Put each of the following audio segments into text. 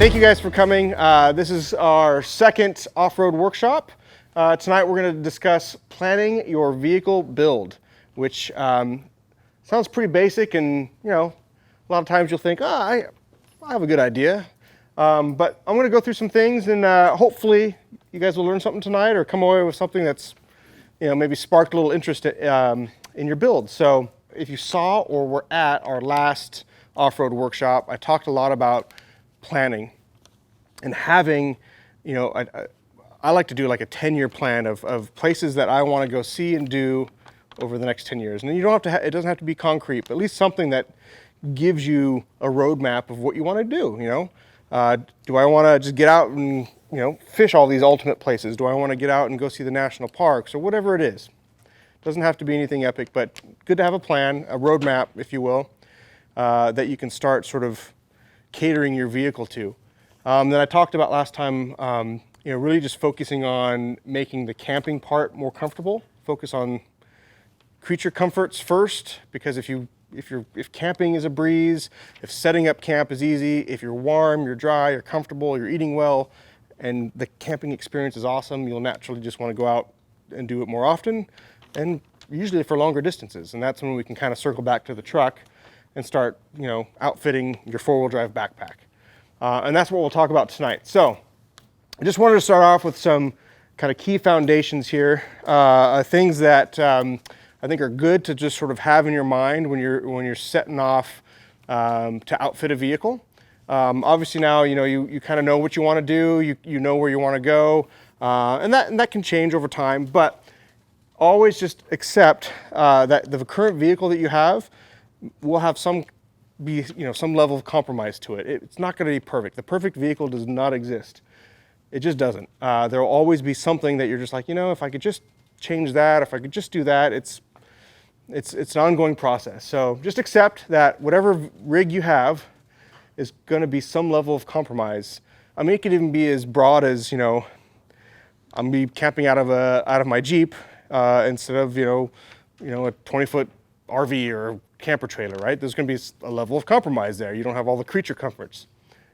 Thank you guys for coming. This is our second off-road workshop. Tonight we're going to discuss planning your vehicle build, which sounds pretty basic, and a lot of times you'll think, I have a good idea. But I'm going to go through some things, and hopefully you guys will learn something tonight or come away with something that's maybe sparked a little interest in your build. So if you saw or were at our last off-road workshop, I talked a lot about planning and having, I like to do like a 10-year plan of places that I want to go see and do over the next 10 years. And you don't have to, it doesn't have to be concrete, but at least something that gives you a roadmap of what you want to do. Do I want to just get out and, fish all these ultimate places? Do I want to get out and go see the national parks or whatever it is? It doesn't have to be anything epic, but good to have a plan, a roadmap, if you will, that you can start sort of catering your vehicle to. Then I talked about last time, really just focusing on making the camping part more comfortable. Focus on creature comforts first, because if camping is a breeze, if setting up camp is easy, if you're warm, you're dry, you're comfortable, you're eating well, and the camping experience is awesome, you'll naturally just want to go out and do it more often, and usually for longer distances. And that's when we can kind of circle back to the truck and start, outfitting your four-wheel drive backpack. And that's what we'll talk about tonight. So I just wanted to start off with some kind of key foundations here, things that I think are good to just sort of have in your mind when you're setting off to outfit a vehicle. Obviously now, you kind of know what you want to do, you know where you want to go, and that can change over time, but always just accept that the current vehicle that you have will have some level of compromise to it. It's not going to be perfect. The perfect vehicle does not exist. It just doesn't. There will always be something that you're just like, if I could just change that, if I could just do that, it's an ongoing process. So just accept that whatever rig you have is going to be some level of compromise. I mean, it could even be as broad as, I'm going to be camping out of my Jeep instead of, a 20-foot RV or camper trailer, right? There's going to be a level of compromise there. You don't have all the creature comforts,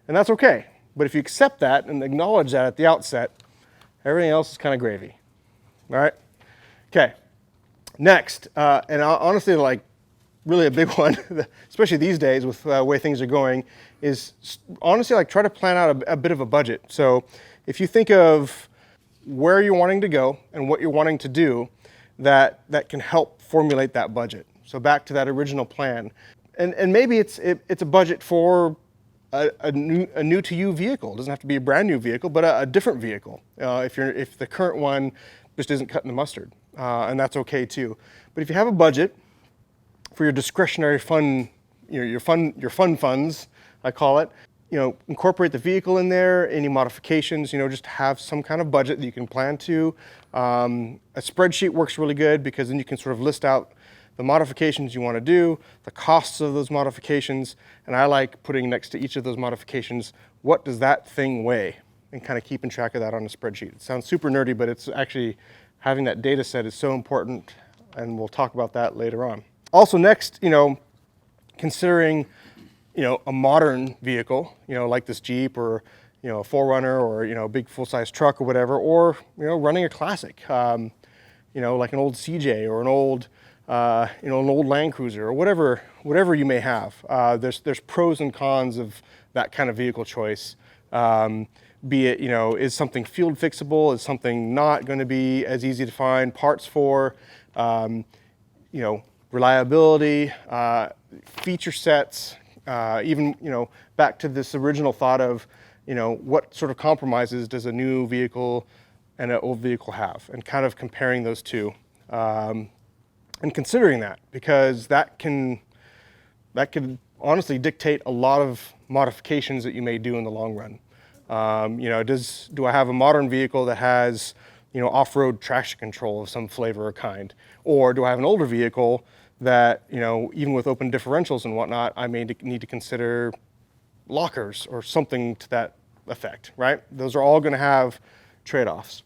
and that's okay. But if you accept that and acknowledge that at the outset, everything else is kind of gravy. All right? Okay. Next, and honestly, like really a big one, especially these days with the way things are going, is honestly like try to plan out a bit of a budget. So if you think of where you're wanting to go and what you're wanting to do, that can help formulate that budget. So back to that original plan, and maybe it's a budget for a new to you vehicle. It doesn't have to be a brand new vehicle, but a different vehicle. If the current one just isn't cutting the mustard, and that's okay too. But if you have a budget for your discretionary fun, your fun funds, I call it, incorporate the vehicle in there, any modifications, just have some kind of budget that you can plan to. A spreadsheet works really good because then you can sort of list out the modifications you want to do, the costs of those modifications, and I like putting next to each of those modifications, what does that thing weigh, and kind of keeping track of that on a spreadsheet. It sounds super nerdy, but it's actually, having that data set is so important, and we'll talk about that later on. Also next, considering, a modern vehicle, like this Jeep or, a 4Runner or, a big full-size truck or whatever, or, running a classic, like an old CJ or an old Land Cruiser or whatever you may have. There's pros and cons of that kind of vehicle choice. Be it, is something field fixable? Is something not going to be as easy to find parts for? Reliability, feature sets, even, back to this original thought of, what sort of compromises does a new vehicle and an old vehicle have, and kind of comparing those two. And considering that, because that can honestly dictate a lot of modifications that you may do in the long run. Do I have a modern vehicle that has, off-road traction control of some flavor or kind? Or do I have an older vehicle that, even with open differentials and whatnot, I may need to consider lockers or something to that effect, right? Those are all going to have trade-offs.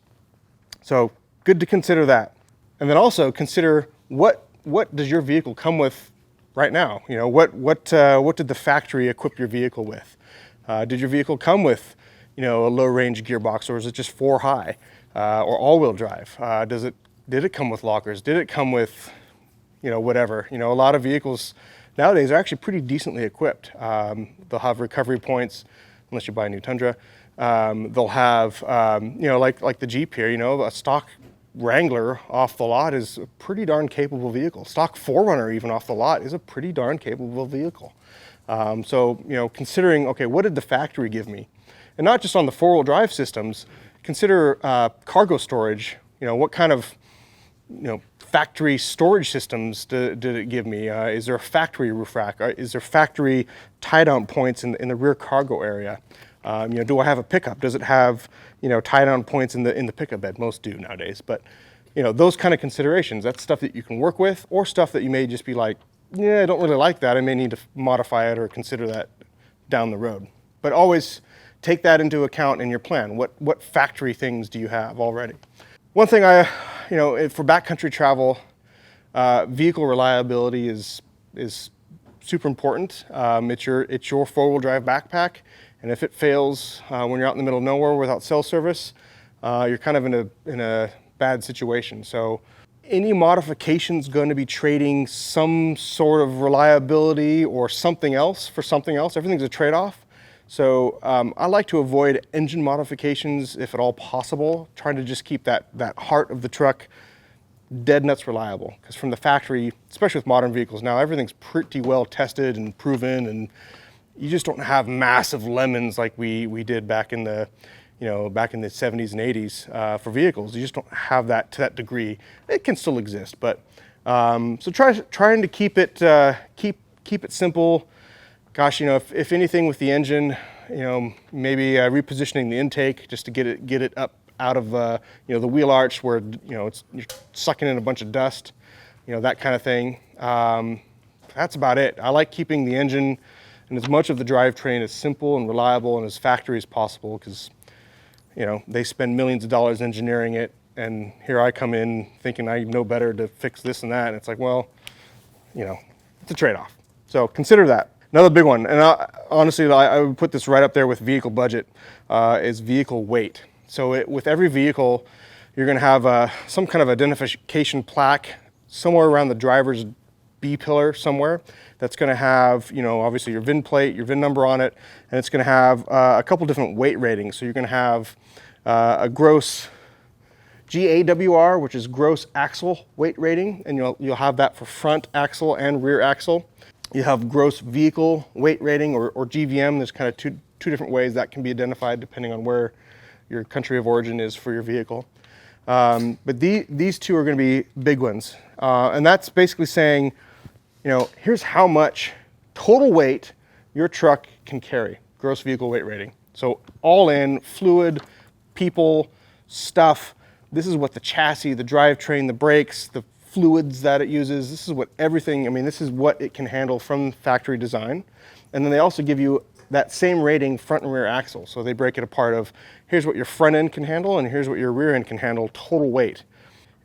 So good to consider that. And then also consider what does your vehicle come with right now? What did the factory equip your vehicle with? Did your vehicle come with, a low range gearbox, or is it just 4 high, or all-wheel drive? Did it come with lockers? Did it come with, whatever? A lot of vehicles nowadays are actually pretty decently equipped. They'll have recovery points, unless you buy a new Tundra. They'll have, like the Jeep here, a stock Wrangler off the lot is a pretty darn capable vehicle. Stock 4Runner even off the lot is a pretty darn capable vehicle. So, considering, okay, what did the factory give me? And not just on the 4-wheel drive systems, consider cargo storage. What kind of, factory storage systems did it give me? Is there a factory roof rack? Is there factory tie-down points in the rear cargo area? Do I have a pickup? Does it have, tie-down points in the pickup bed? Most do nowadays. But, those kind of considerations, that's stuff that you can work with, or stuff that you may just be like, yeah, I don't really like that. I may need to modify it or consider that down the road. But always take that into account in your plan. What factory things do you have already? One thing for backcountry travel, vehicle reliability is super important. It's your 4-wheel drive backpack, and if it fails when you're out in the middle of nowhere without cell service, you're kind of in a bad situation. So any modification's going to be trading some sort of reliability or something else for something else. Everything's a trade-off. So I like to avoid engine modifications if at all possible, trying to just keep that heart of the truck dead nuts reliable. Because from the factory, especially with modern vehicles now, everything's pretty well tested and proven, and you just don't have massive lemons like we did back in the 70s and 80s for vehicles. You just don't have that to that degree. It can still exist, but so trying to keep it simple. Gosh, if anything with the engine, maybe repositioning the intake just to get it up out of the wheel arch where you're sucking in a bunch of dust, that kind of thing. That's about it. I like keeping the engine and as much of the drivetrain as simple and reliable and as factory as possible, because they spend millions of dollars engineering it, and here I come in thinking I know better to fix this and that, and it's like, well, it's a trade-off. So consider that. Another big one, and honestly, I would put this right up there with vehicle budget, is vehicle weight. So with every vehicle, you're going to have some kind of identification plaque somewhere around the driver's B-pillar somewhere that's going to have, obviously your VIN plate, your VIN number on it, and it's going to have a couple different weight ratings. So you're going to have a gross GAWR, which is gross axle weight rating, and you'll have that for front axle and rear axle. You have gross vehicle weight rating, or GVM. There's kind of two different ways that can be identified depending on where your country of origin is for your vehicle. But these two are going to be big ones. And that's basically saying, here's how much total weight your truck can carry, gross vehicle weight rating. So all in, fluid, people, stuff. This is what the chassis, the drivetrain, the brakes, the fluids that it uses, this is what everything, this is what it can handle from factory design. And then they also give you that same rating front and rear axle. So they break it apart of, here's what your front end can handle, and here's what your rear end can handle, total weight.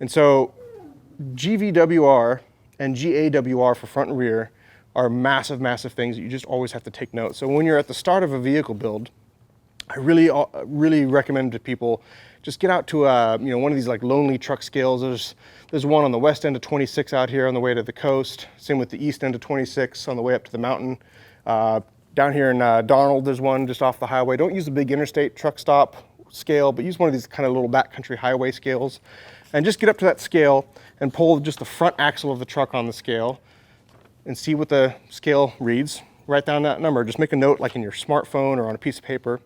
And so GVWR and GAWR for front and rear are massive, massive things that you just always have to take note. So when you're at the start of a vehicle build, I really recommend to people just get out to one of these like lonely truck scales. There's one on the west end of 26 out here on the way to the coast. Same with the east end of 26 on the way up to the mountain. Down here in Donald, there's one just off the highway. Don't use the big interstate truck stop scale, but use one of these kind of little backcountry highway scales. And just get up to that scale and pull just the front axle of the truck on the scale and see what the scale reads. Write down that number. Just make a note like in your smartphone or on a piece of paper.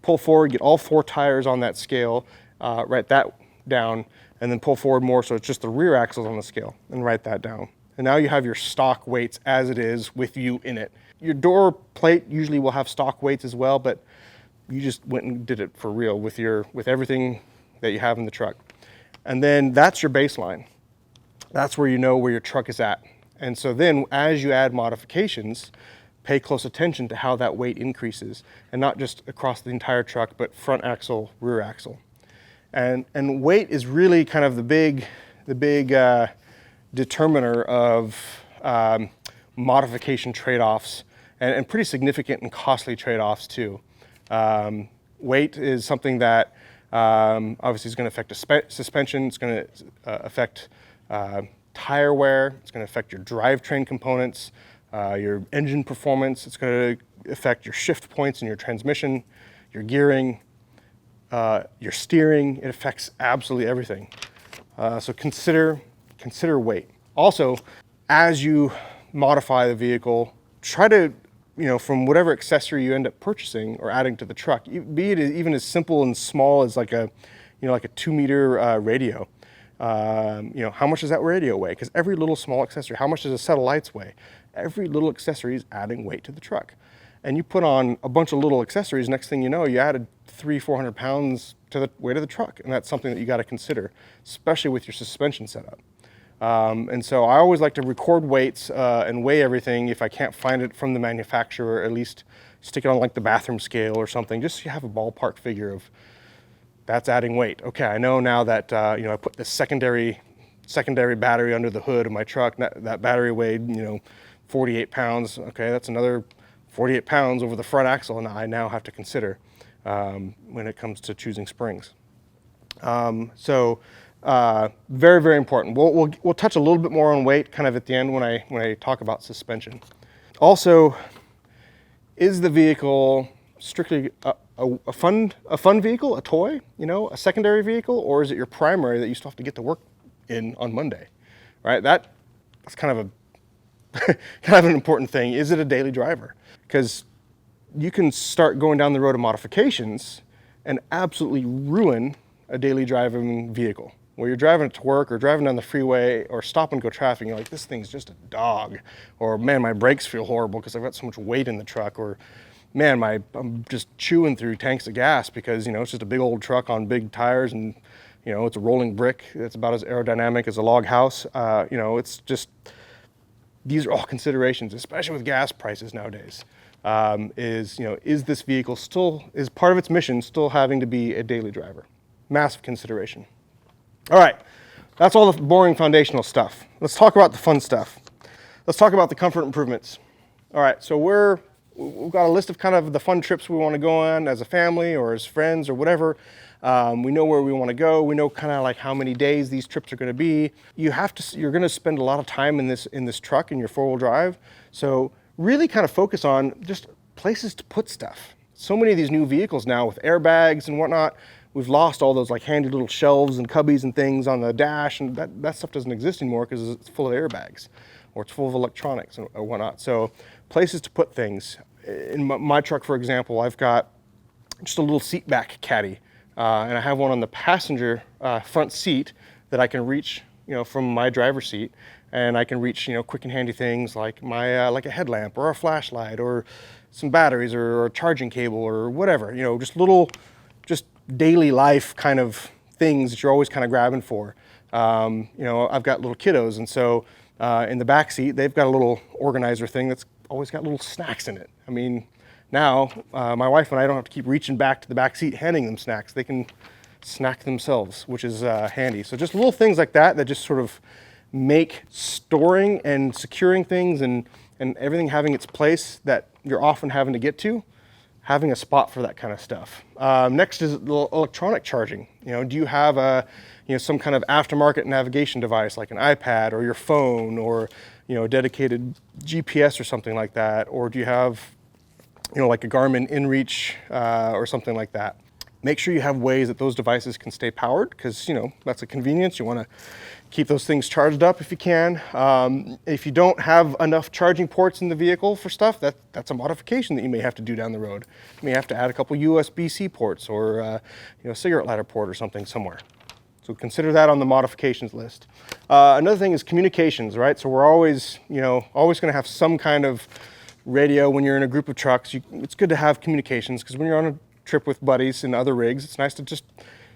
Pull forward, get all 4 tires on that scale, write that down, and then pull forward more so it's just the rear axles on the scale, and write that down. And now you have your stock weights as it is with you in it. Your door plate usually will have stock weights as well, but you just went and did it for real with everything that you have in the truck. And then that's your baseline. That's where you know where your truck is at. And so then as you add modifications, pay close attention to how that weight increases, and not just across the entire truck, but front axle, rear axle. And weight is really kind of the big determiner of modification trade-offs and pretty significant and costly trade-offs too. Weight is something that obviously is going to affect suspension. It's going to affect tire wear. It's going to affect your drivetrain components, your engine performance. It's going to affect your shift points in your transmission, your gearing, your steering. It affects absolutely everything. So consider weight. Also, as you modify the vehicle, try to, from whatever accessory you end up purchasing or adding to the truck, be it even as simple and small as like a 2-meter radio. How much does that radio weigh? Because every little small accessory, how much does a set of lights weigh? Every little accessory is adding weight to the truck. And you put on a bunch of little accessories, next thing you know, you added 300-400 pounds to the weight of the truck. And that's something that you got to consider, especially with your suspension setup. And so I always like to record weights and weigh everything. If I can't find it from the manufacturer, at least stick it on like the bathroom scale or something, just so you have a ballpark figure of that's adding weight. Okay, I know now that I put this secondary battery under the hood of my truck. That battery weighed 48 pounds. Okay, that's another 48 pounds over the front axle, and I now have to consider when it comes to choosing springs. Very, very important. We'll touch a little bit more on weight kind of at the end when I talk about suspension. Also, is the vehicle strictly a fun vehicle, a toy, a secondary vehicle, or is it your primary that you still have to get to work in on Monday, right? That's kind of an important thing. Is it a daily driver? Because you can start going down the road of modifications and absolutely ruin a daily driving vehicle. Where you're driving it to work or driving down the freeway or stop and go traffic, and you're like, this thing's just a dog. Or man, my brakes feel horrible because I've got so much weight in the truck. Or man, I'm just chewing through tanks of gas because, it's just a big old truck on big tires and, it's a rolling brick. It's about as aerodynamic as a log house. It's just, these are all considerations, especially with gas prices nowadays. Is this vehicle still, is part of its mission still having to be a daily driver? Massive consideration. All right, that's all the boring foundational stuff. Let's talk about the fun stuff. Let's talk about the comfort improvements. All right, so we've got a list of kind of the fun trips we want to go on as a family or as friends or whatever. We know where we want to go. We know kind of like how many days these trips are going to be. You're going to spend a lot of time in this truck in your four-wheel drive. So really kind of focus on just places to put stuff. So many of these new vehicles now with airbags and whatnot, we've lost all those like handy little shelves and cubbies and things on the dash, and that stuff doesn't exist anymore because it's full of airbags or it's full of electronics or whatnot. So places to put things. In my truck, for example, I've got just a little seat back caddy, and I have one on the passenger front seat that I can reach, from my driver's seat, and I can reach, quick and handy things like my like a headlamp or a flashlight or some batteries or a charging cable or whatever, just daily life kind of things that you're always kind of grabbing for. I've got little kiddos, and so in the back seat, they've got a little organizer thing that's always got little snacks in it. I mean, now my wife and I don't have to keep reaching back to the back seat, handing them snacks. They can snack themselves, which is handy. So just little things like that just sort of make storing and securing things and everything having its place that you're often having to get to, having a spot for that kind of stuff. Next is electronic charging. Do you have some kind of aftermarket navigation device like an iPad or your phone or a dedicated GPS or something like that? Or do you have like a Garmin InReach or something like that? Make sure you have ways that those devices can stay powered because that's a convenience. You want to keep those things charged up if you can. If you don't have enough charging ports in the vehicle for stuff, that's a modification that you may have to do down the road. You may have to add a couple USB-C ports or a cigarette lighter port or something somewhere. So consider that on the modifications list. Another thing is communications, right? So we're always going to have some kind of radio when you're in a group of trucks. It's good to have communications because when you're on a trip with buddies and other rigs, it's nice to just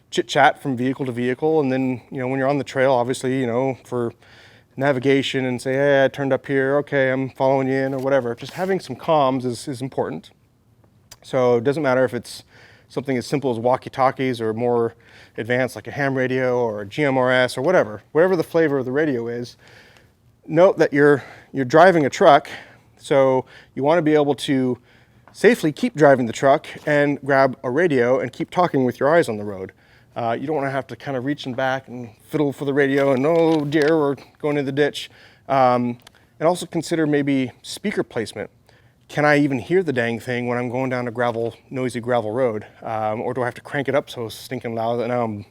chit chat from vehicle to vehicle. And then, when you're on the trail, obviously, for navigation and say, hey, I turned up here. Okay, I'm following you in or whatever. Just having some comms is important. So it doesn't matter if it's something as simple as walkie-talkies or more advanced like a ham radio or a GMRS or whatever the flavor of the radio is. Note that you're driving a truck. So you want to be able to safely keep driving the truck and grab a radio and keep talking with your eyes on the road. You don't want to have to kind of reach in back and fiddle for the radio and, oh dear, we're going in the ditch. And also consider maybe speaker placement. Can I even hear the dang thing when I'm going down a noisy gravel road? Or do I have to crank it up so stinking loud that now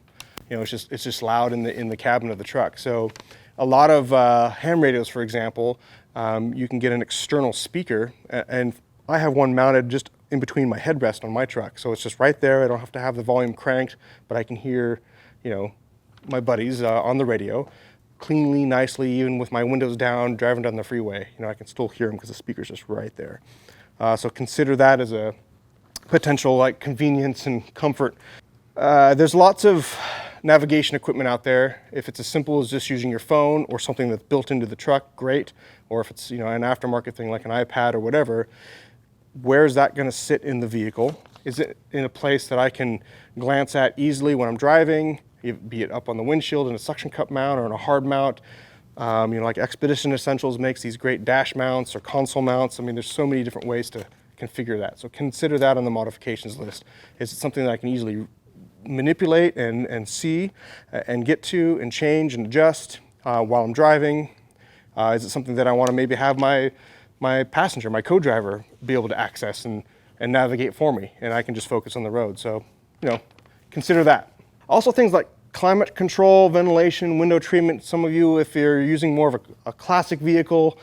it's just loud in the cabin of the truck? So a lot of ham radios, for example, you can get an external speaker, and I have one mounted just in between my headrest on my truck. So it's just right there. I don't have to have the volume cranked, but I can hear, my buddies on the radio cleanly, nicely, even with my windows down, driving down the freeway. I can still hear them because the speaker's just right there. So consider that as a potential convenience and comfort. There's lots of navigation equipment out there. If it's as simple as just using your phone or something that's built into the truck, great. Or if it's an aftermarket thing like an iPad or whatever, where's that going to sit in the vehicle? Is it in a place that I can glance at easily when I'm driving, be it up on the windshield in a suction cup mount or in a hard mount? Like Expedition Essentials makes these great dash mounts or console mounts. There's so many different ways to configure that. So consider that on the modifications list. Is it something that I can easily manipulate and see and get to and change and adjust while I'm driving? Is it something that I want to maybe have my passenger, my co-driver, be able to access and navigate for me, and I can just focus on the road? So, consider that. Also things like climate control, ventilation, window treatment. Some of you, if you're using more of a classic vehicle,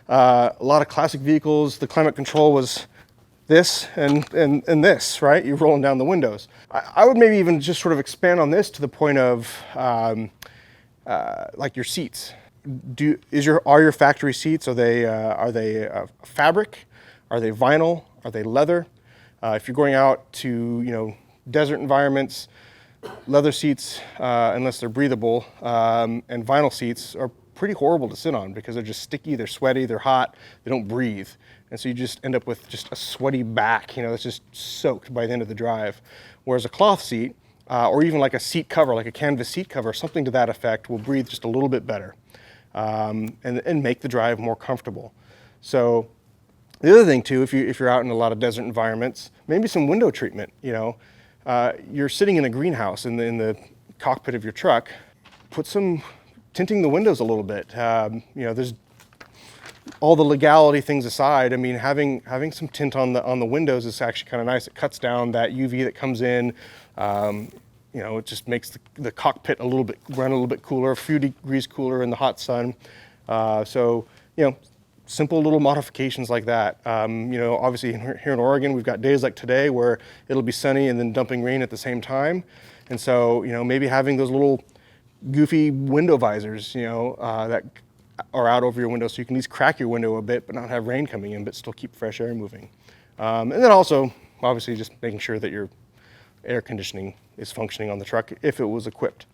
a lot of classic vehicles, the climate control was this and this, right? You're rolling down the windows. I would maybe even just sort of expand on this to the point of like your seats. Are your factory seats, are they fabric? Are they vinyl? Are they leather? If you're going out to desert environments, leather seats, unless they're breathable, and vinyl seats are pretty horrible to sit on because they're just sticky, they're sweaty, they're hot, they don't breathe. And so you just end up with just a sweaty back, that's just soaked by the end of the drive. Whereas a cloth seat, or even like a seat cover, like a canvas seat cover, something to that effect, will breathe just a little bit better, and make the drive more comfortable. So the other thing too, if you're out in a lot of desert environments, maybe some window treatment. You're sitting in a greenhouse in the cockpit of your truck. Put some tinting the windows a little bit. There's all the legality things aside. Having some tint on the windows is actually kind of nice. It cuts down that UV that comes in. It just makes the cockpit run a little bit cooler, a few degrees cooler in the hot sun. Simple little modifications like that. Obviously here in Oregon, we've got days like today where it'll be sunny and then dumping rain at the same time. And so, maybe having those little goofy window visors, that are out over your window so you can at least crack your window a bit but not have rain coming in but still keep fresh air moving. And then also, obviously, just making sure that your air conditioning is functioning on the truck if it was equipped.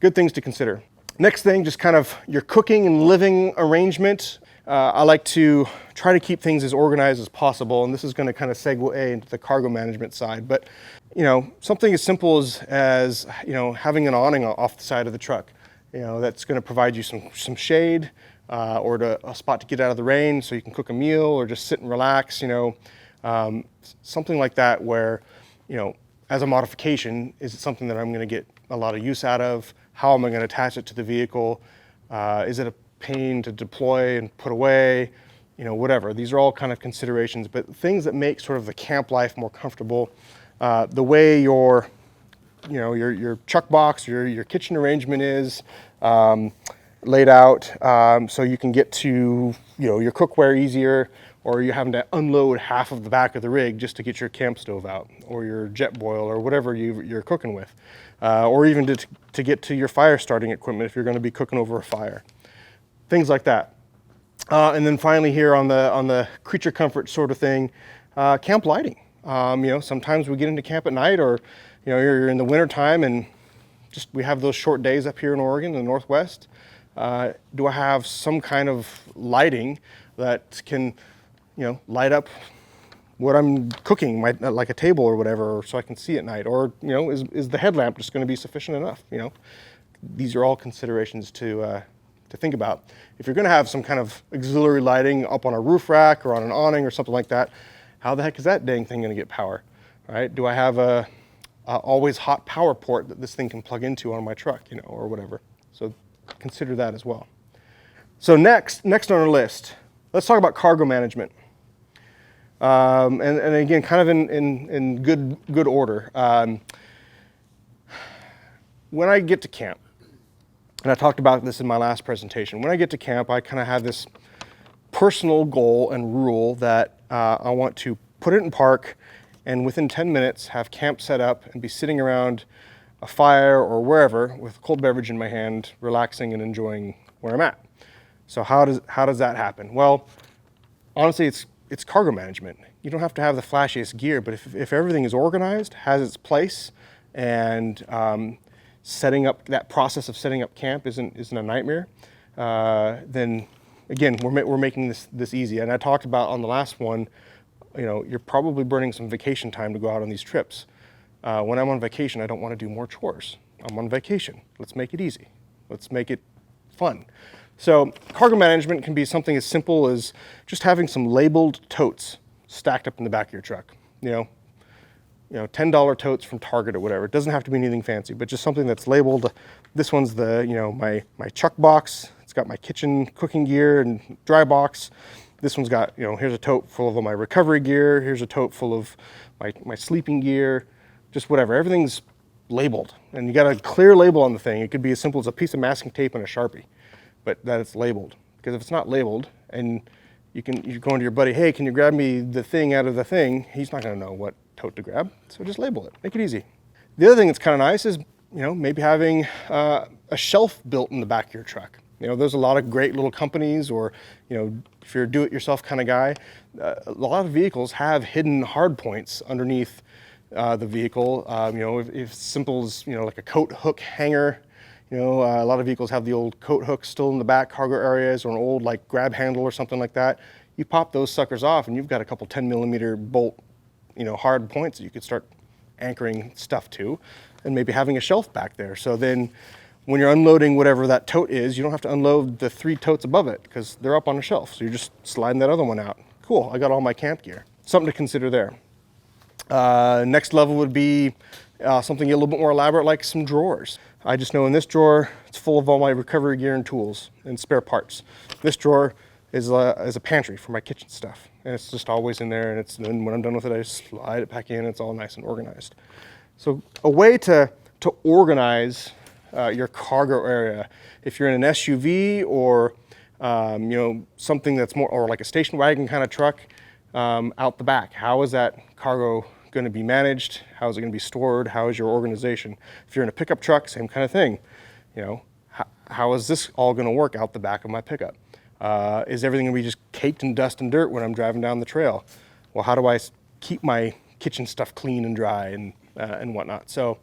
Good things to consider. Next thing, just kind of your cooking and living arrangement. I like to try to keep things as organized as possible, and this is going to kind of segue into the cargo management side. But something as simple as having an awning off the side of the truck, that's going to provide you some shade or a spot to get out of the rain, so you can cook a meal or just sit and relax. Something like that where as a modification, is it something that I'm going to get a lot of use out of? How am I going to attach it to the vehicle? Is it a pain to deploy and put away? Whatever. These are all kind of considerations, but things that make sort of the camp life more comfortable. The way your chuck box, your kitchen arrangement is laid out, so you can get to your cookware easier, or you're having to unload half of the back of the rig just to get your camp stove out, or your jet boil, or whatever you're cooking with, or even to get to your fire starting equipment if you're going to be cooking over a fire. Things like that. And then finally here on the creature comfort sort of thing, camp lighting. Sometimes we get into camp at night, or you're in the winter time and just we have those short days up here in Oregon in the Northwest. Do I have some kind of lighting that can light up what I'm cooking, like a table or whatever, so I can see at night? Or is the headlamp just going to be sufficient enough? These are all considerations to to think about. If you're going to have some kind of auxiliary lighting up on a roof rack or on an awning or something like that, how the heck is that dang thing going to get power, right? Do I have a always hot power port that this thing can plug into on my truck, you know, or whatever? So consider that as well. So next on our list, let's talk about cargo management. And again, kind of in good order. When I get to camp, and I talked about this in my last presentation, when I get to camp, I kind of have this personal goal and rule that I want to put it in park and within 10 minutes have camp set up and be sitting around a fire or wherever with a cold beverage in my hand, relaxing and enjoying where I'm at. So how does that happen? Well, honestly, it's cargo management. You don't have to have the flashiest gear, but if everything is organized, has its place, and setting up that process of setting up camp isn't a nightmare, then again we're making this easy. And I talked about on the last one, you know, you're probably burning some vacation time to go out on these trips. When I'm on vacation, I don't want to do more chores. I'm on vacation. Let's make it easy. Let's make it fun. So cargo management can be something as simple as just having some labeled totes stacked up in the back of your truck. You know, $10 totes from Target or whatever. It doesn't have to be anything fancy, but just something that's labeled. This one's my chuck box. It's got my kitchen cooking gear and dry box. This one's got, here's a tote full of all my recovery gear. Here's a tote full of my sleeping gear, just whatever. Everything's labeled, and you got a clear label on the thing. It could be as simple as a piece of masking tape and a Sharpie, but that it's labeled. Because if it's not labeled, and you're going to your buddy, hey, can you grab me the thing out of the thing? He's not going to know what tote to grab, so just label it. Make it easy. The other thing that's kind of nice is, maybe having a shelf built in the back of your truck. There's a lot of great little companies, or if you're a do-it-yourself kind of guy, a lot of vehicles have hidden hard points underneath the vehicle. If simple as like a coat hook hanger. A lot of vehicles have the old coat hooks still in the back cargo areas, or an old like grab handle or something like that. You pop those suckers off, and you've got a couple 10mm bolt, hard points that you could start anchoring stuff to, and maybe having a shelf back there. So then, when you're unloading whatever that tote is, you don't have to unload the 3 totes above it because they're up on a shelf. So you're just sliding that other one out. Cool, I got all my camp gear. Something to consider there. Next level would be something a little bit more elaborate, like some drawers. I just know in this drawer, it's full of all my recovery gear and tools and spare parts. This drawer is a pantry for my kitchen stuff. And it's just always in there, and when I'm done with it, I just slide it back in. It's all nice and organized. So a way to organize your cargo area, if you're in an SUV or something that's more, or like a station wagon kind of truck, out the back, how is that cargo going to be managed? How is it going to be stored? How is your organization? If you're in a pickup truck, same kind of thing. How is this all going to work out the back of my pickup? Is everything going to be just caked in dust and dirt when I'm driving down the trail? Well, how do I keep my kitchen stuff clean and dry and whatnot? So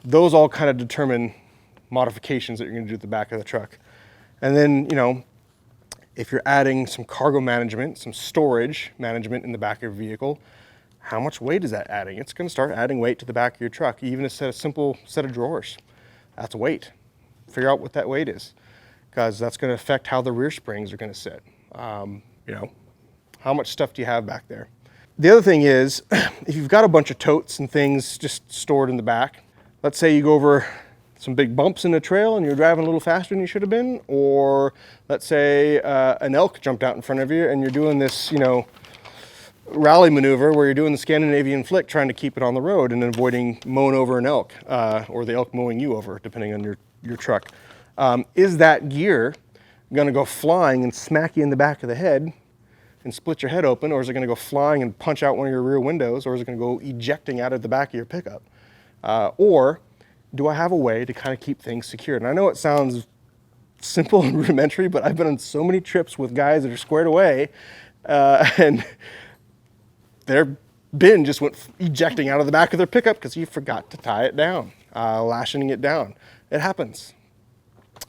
those all kind of determine modifications that you're going to do at the back of the truck. And then, if you're adding some cargo management, some storage management in the back of your vehicle, how much weight is that adding? It's going to start adding weight to the back of your truck. Even a simple set of drawers, that's weight. Figure out what that weight is, because that's going to affect how the rear springs are going to sit. How much stuff do you have back there? The other thing is, if you've got a bunch of totes and things just stored in the back, let's say you go over some big bumps in the trail and you're driving a little faster than you should have been, or let's say an elk jumped out in front of you and you're doing this, rally maneuver where you're doing the Scandinavian flick, trying to keep it on the road and avoiding mowing over an elk, or the elk mowing you over, depending on your truck. Is that gear going to go flying and smack you in the back of the head and split your head open, or is it going to go flying and punch out one of your rear windows, or is it going to go ejecting out of the back of your pickup? Or do I have a way to kind of keep things secured? And I know it sounds simple and rudimentary, but I've been on so many trips with guys that are squared away, and their bin just went ejecting out of the back of their pickup because you forgot to tie it down, lashing it down. It happens.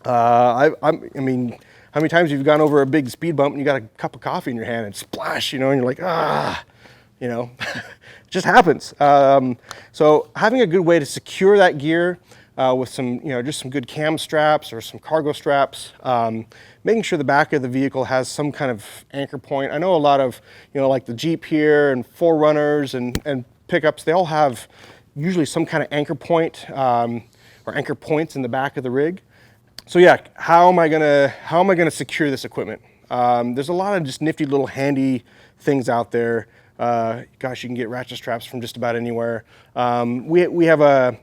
I mean, how many times you've gone over a big speed bump and you got a cup of coffee in your hand and splash, and you're like, it just happens. So having a good way to secure that gear, with some, just some good cam straps or some cargo straps. Making sure the back of the vehicle has some kind of anchor point. I know a lot of, like the Jeep here and 4Runners and pickups, they all have usually some kind of anchor point or anchor points in the back of the rig. So yeah, how am I gonna secure this equipment? There's a lot of just nifty little handy things out there. Gosh, you can get ratchet straps from just about anywhere. We have a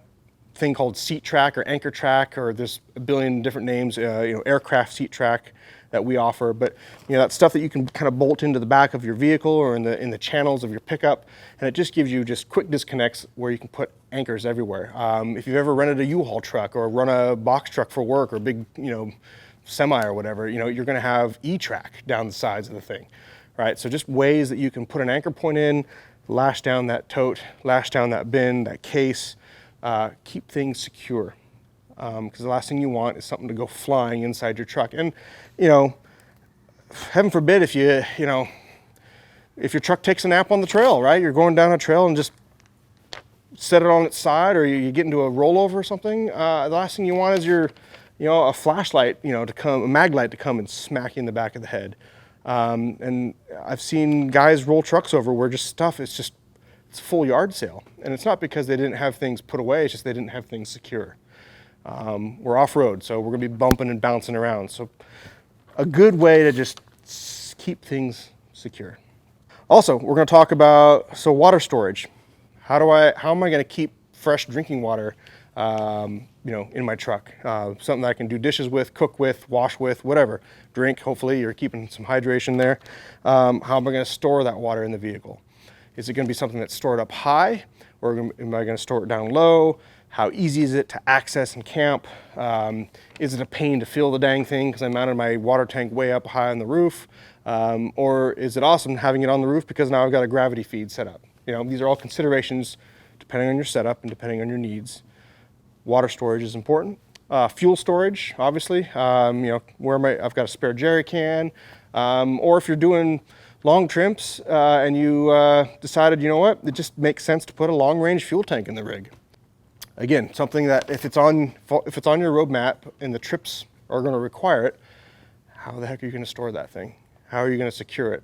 thing called seat track or anchor track, or there's a billion different names, aircraft seat track that we offer. But that's stuff that you can kind of bolt into the back of your vehicle or in the channels of your pickup, and it just gives you just quick disconnects where you can put anchors everywhere. If you've ever rented a U-Haul truck or run a box truck for work or big semi or whatever, you're going to have E-track down the sides of the thing, right? So just ways that you can put an anchor point in, lash down that tote, lash down that bin, that case. Keep things secure, because the last thing you want is something to go flying inside your truck. And heaven forbid if if your truck takes a nap on the trail, right? You're going down a trail and just set it on its side, or you get into a rollover or something. The last thing you want is a flashlight, a mag light to come and smack you in the back of the head. And I've seen guys roll trucks over where it's a full yard sale. And it's not because they didn't have things put away, it's just they didn't have things secure. We're off-road, so we're gonna be bumping and bouncing around. So a good way to just keep things secure. Also, we're gonna talk about water storage. How am I gonna keep fresh drinking water in my truck? Something that I can do dishes with, cook with, wash with, whatever. Drink, hopefully you're keeping some hydration there. How am I gonna store that water in the vehicle? Is it going to be something that's stored up high, or am I going to store it down low? How easy is it to access and camp? Is it a pain to fill the dang thing because I mounted my water tank way up high on the roof? Or is it awesome having it on the roof because now I've got a gravity feed set up? These are all considerations depending on your setup and depending on your needs. Water storage is important. Fuel storage, obviously. I've got a spare jerry can, or if you're doing long trips and you decided, it just makes sense to put a long-range fuel tank in the rig. Again, something that if it's on your roadmap and the trips are going to require it, how the heck are you going to store that thing? How are you going to secure it?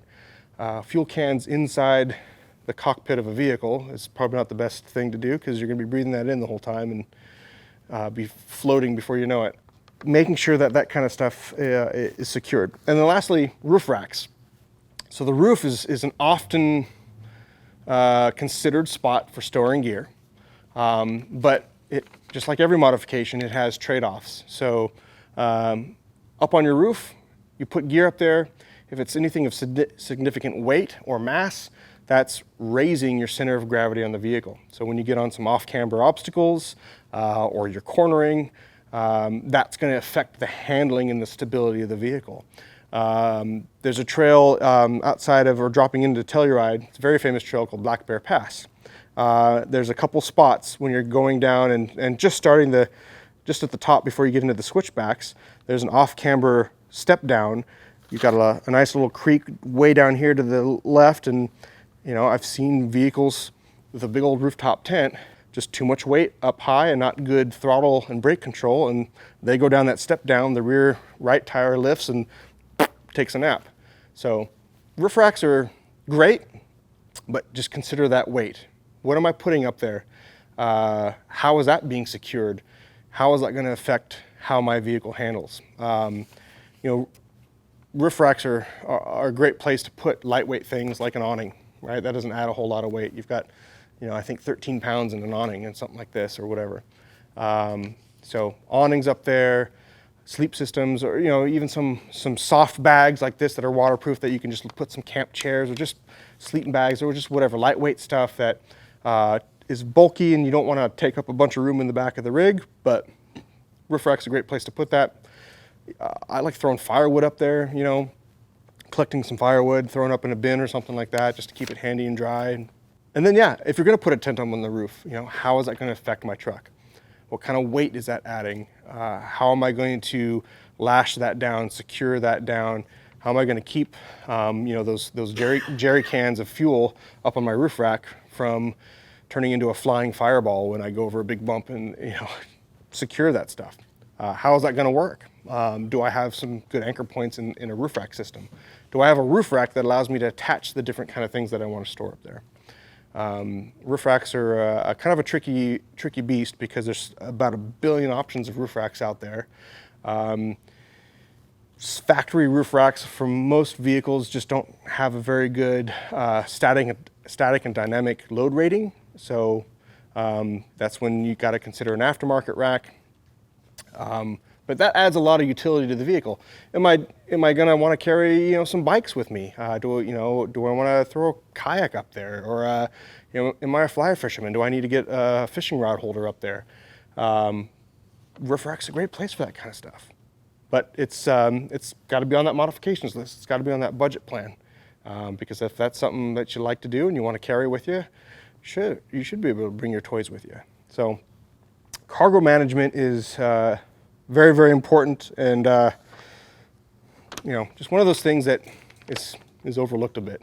Fuel cans inside the cockpit of a vehicle is probably not the best thing to do, because you're going to be breathing that in the whole time and be floating before you know it. Making sure that kind of stuff is secured. And then lastly, roof racks. So the roof is an often considered spot for storing gear, but it, just like every modification, it has trade-offs. So up on your roof, you put gear up there. If it's anything of significant weight or mass, that's raising your center of gravity on the vehicle. So when you get on some off-camber obstacles or you're cornering, that's going to affect the handling and the stability of the vehicle. There's a trail outside of, or dropping into Telluride. It's a very famous trail called Black Bear Pass. There's a couple spots when you're going down and just at the top before you get into the switchbacks, there's an off-camber step down. You've got a nice little creek way down here to the left, and I've seen vehicles with a big old rooftop tent, just too much weight up high and not good throttle and brake control, and they go down that step down, the rear right tire lifts and takes a nap. So roof racks are great, but just consider that weight. What am I putting up there? How is that being secured? How is that going to affect how my vehicle handles? Roof racks are a great place to put lightweight things like an awning, right? That doesn't add a whole lot of weight. You've got, I think 13 pounds in an awning and something like this or whatever. So awnings up there, sleep systems, or even some soft bags like this that are waterproof that you can just put some camp chairs or just sleeping bags or just whatever lightweight stuff that is bulky and you don't want to take up a bunch of room in the back of the rig, but roof rack's a great place to put that. I like throwing firewood up there, collecting some firewood, throwing up in a bin or something like that just to keep it handy and dry. And then if you're going to put a tent on the roof, how is that going to affect my truck? What kind of weight is that adding? How am I going to lash that down, secure that down? How am I going to keep those jerry cans of fuel up on my roof rack from turning into a flying fireball when I go over a big bump and secure that stuff? How is that going to work? Do I have some good anchor points in a roof rack system? Do I have a roof rack that allows me to attach the different kind of things that I want to store up there? Roof racks are a kind of a tricky beast because there's about 1 billion options of roof racks out there. Factory roof racks for most vehicles just don't have a very good static and dynamic load rating. So that's when you got to consider an aftermarket rack. But that adds a lot of utility to the vehicle. Am I going to want to carry some bikes with me? Do I want to throw a kayak up there, or am I a fly fisherman? Do I need to get a fishing rod holder up there? Roof rack's a great place for that kind of stuff. But it's got to be on that modifications list. It's got to be on that budget plan, because if that's something that you like to do and you want to carry with you, you should be able to bring your toys with you. So cargo management is very, very important, and just one of those things that is overlooked a bit.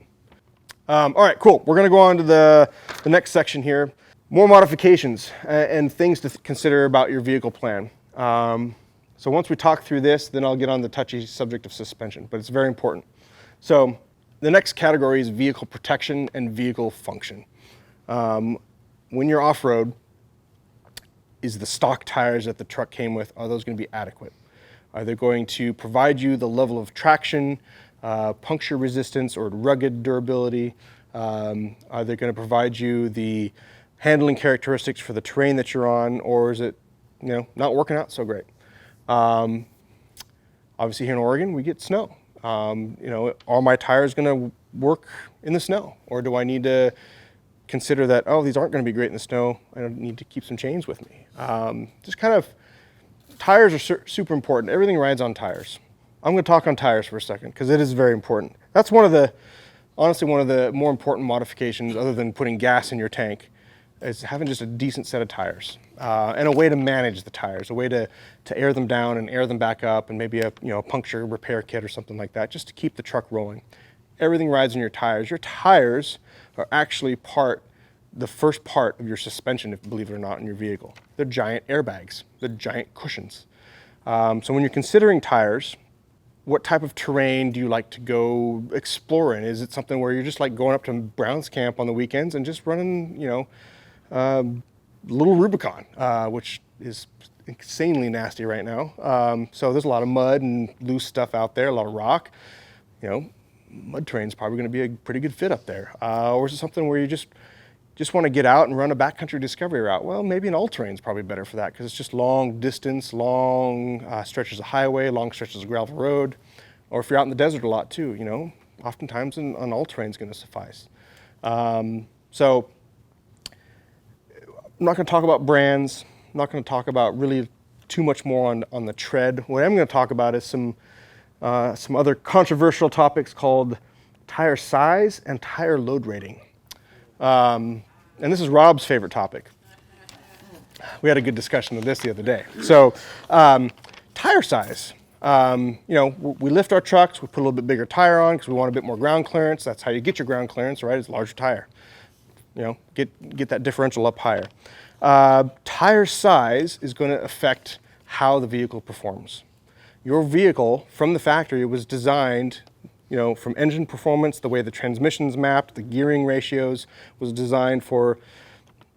All right, cool. We're going to go on to the next section here. More modifications and things to consider about your vehicle plan. So once we talk through this, then I'll get on the touchy subject of suspension, but it's very important. So the next category is vehicle protection and vehicle function. When you're off-road, is the stock tires that the truck came with, are those going to be adequate? Are they going to provide you the level of traction, puncture resistance, or rugged durability? Are they going to provide you the handling characteristics for the terrain that you're on, or is it not working out so great? Obviously here in Oregon, we get snow. Are my tires going to work in the snow, or do I need to consider that, these aren't going to be great in the snow, I don't need to keep some chains with me? Tires are super important. Everything rides on tires. I'm going to talk on tires for a second because it is very important. That's honestly one of the more important modifications, other than putting gas in your tank, is having just a decent set of tires, and a way to manage the tires, a way to air them down and air them back up, and maybe a puncture repair kit or something like that, just to keep the truck rolling. Everything rides on your tires. Your tires are actually the first part of your suspension, believe it or not, in your vehicle. They're giant airbags. They're giant cushions. So when you're considering tires, what type of terrain do you like to go explore in? Is it something where you're just like going up to Brown's Camp on the weekends and just running, little Rubicon, which is insanely nasty right now. So there's a lot of mud and loose stuff out there, a lot of rock. Mud terrain's probably going to be a pretty good fit up there. Or is it something where you just want to get out and run a backcountry discovery route? Well, maybe an all-terrain's probably better for that because it's just long distance, long stretches of highway, long stretches of gravel road. Or if you're out in the desert a lot too, oftentimes an all-terrain's going to suffice. So I'm not going to talk about brands. I'm not going to talk about really too much more on the tread. What I'm going to talk about is some other controversial topics called tire size and tire load rating. And this is Rob's favorite topic. We had a good discussion of this the other day. So, tire size. We lift our trucks, we put a little bit bigger tire on because we want a bit more ground clearance. That's how you get your ground clearance, right? It's a larger tire. Get that differential up higher. Tire size is going to affect how the vehicle performs. Your vehicle from the factory was designed, from engine performance, the way the transmission's mapped, the gearing ratios, was designed for,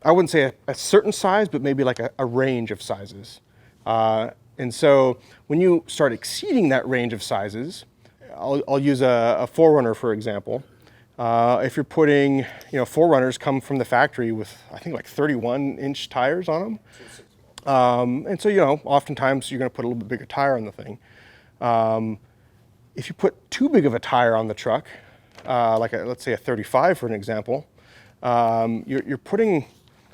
I wouldn't say a certain size, but maybe like a range of sizes. And so when you start exceeding that range of sizes, I'll use a 4Runner for example. If you're putting, 4Runners come from the factory with, I think, like 31-inch tires on them. And so, oftentimes you're going to put a little bit bigger tire on the thing. If you put too big of a tire on the truck, let's say a 35 for an example, you're putting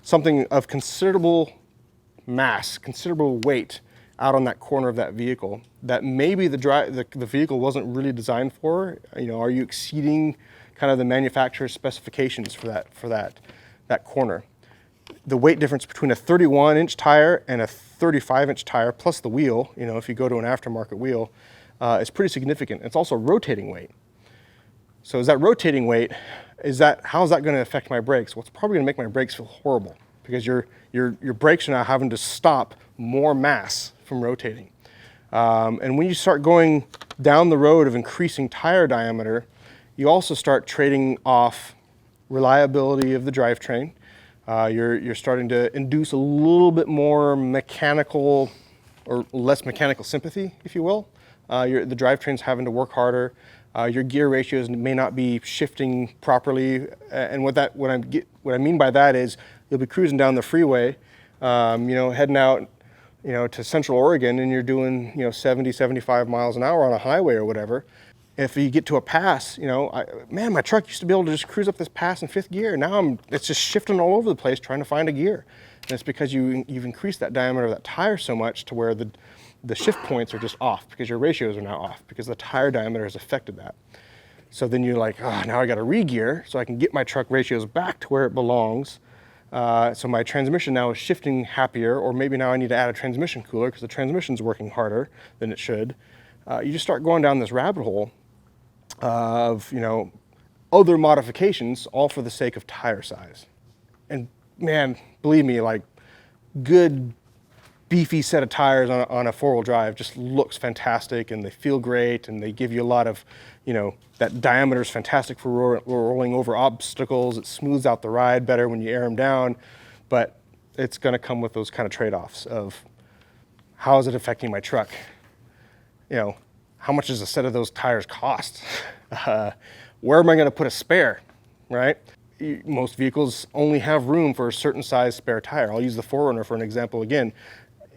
something of considerable mass, considerable weight out on that corner of that vehicle that maybe the vehicle wasn't really designed for. Are you exceeding kind of the manufacturer's specifications for that corner? The weight difference between a 31-inch tire and a 35-inch tire plus the wheel, if you go to an aftermarket wheel, is pretty significant. It's also rotating weight. So is that rotating weight, how is that going to affect my brakes? Well, it's probably going to make my brakes feel horrible because your brakes are now having to stop more mass from rotating. And when you start going down the road of increasing tire diameter, you also start trading off reliability of the drivetrain. You're starting to induce a little bit more mechanical or less mechanical sympathy, if you will. The drivetrain's having to work harder. Your gear ratios may not be shifting properly. And what I mean by that is you'll be cruising down the freeway, heading out, to Central Oregon, and you're doing, 70, 75 miles an hour on a highway or whatever. If you get to a pass, my truck used to be able to just cruise up this pass in fifth gear. Now it's just shifting all over the place trying to find a gear. And it's because you've increased that diameter of that tire so much to where the shift points are just off because your ratios are now off because the tire diameter has affected that. So then you're like, now I got to re-gear so I can get my truck ratios back to where it belongs. So my transmission now is shifting happier, or maybe now I need to add a transmission cooler because the transmission's working harder than it should. You just start going down this rabbit hole of, other modifications, all for the sake of tire size. And man, believe me, like good beefy set of tires on a four-wheel drive just looks fantastic, and they feel great, and they give you a lot of, that diameter is fantastic for rolling over obstacles. It smooths out the ride better when you air them down, but it's going to come with those kind of trade-offs of how is it affecting my truck? How much does a set of those tires cost? Where am I going to put a spare, right? Most vehicles only have room for a certain size spare tire. I'll use the 4Runner for an example again.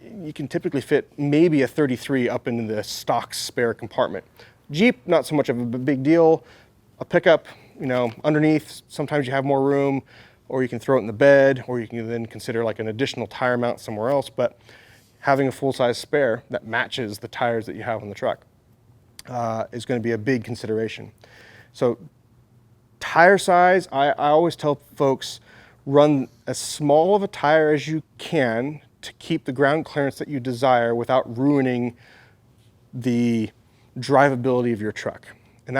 You can typically fit maybe a 33 up into the stock spare compartment. Jeep, not so much of a big deal. A pickup, underneath, sometimes you have more room, or you can throw it in the bed, or you can then consider like an additional tire mount somewhere else. But having a full-size spare that matches the tires that you have on the truck is going to be a big consideration. So tire size, I always tell folks, run as small of a tire as you can to keep the ground clearance that you desire without ruining the drivability of your truck. And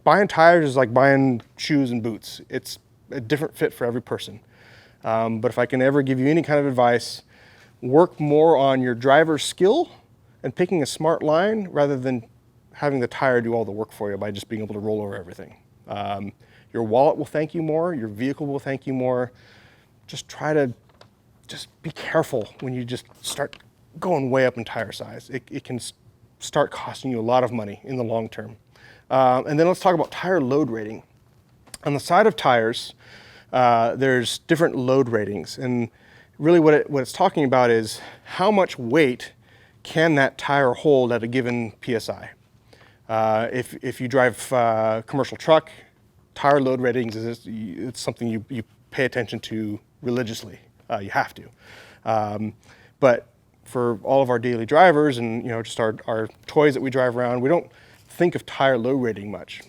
buying tires is like buying shoes and boots. It's a different fit for every person. But if I can ever give you any kind of advice, work more on your driver's skill and picking a smart line rather than having the tire do all the work for you by just being able to roll over everything. Your wallet will thank you more. Your vehicle will thank you more. Just be careful when you just start going way up in tire size. It can start costing you a lot of money in the long term. And then let's talk about tire load rating. On the side of tires, there's different load ratings. And really what it's talking about is how much weight can that tire hold at a given PSI. If you drive a commercial truck, tire load ratings it's something you pay attention to religiously. You have to. But for all of our daily drivers and just our toys that we drive around, we don't think of tire load rating much.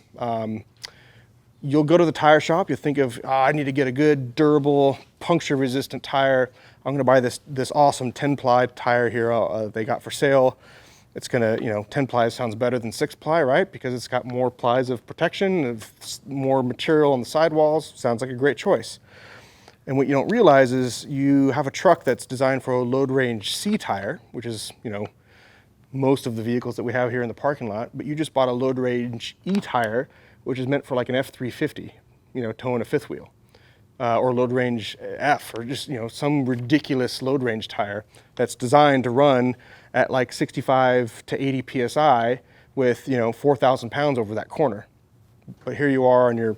You'll go to the tire shop, you'll think of, I need to get a good, durable, puncture-resistant tire. I'm gonna buy this awesome 10-ply tire here they got for sale. It's gonna, 10 plies sounds better than 6 ply, right? Because it's got more plies of protection, more material on the sidewalls. Sounds like a great choice. And what you don't realize is you have a truck that's designed for a load range C tire, which is, most of the vehicles that we have here in the parking lot, but you just bought a load range E tire, which is meant for like an F350, towing a fifth wheel, or load range F, or just, some ridiculous load range tire that's designed to run at like 65 to 80 PSI with, 4,000 pounds over that corner. But here you are on your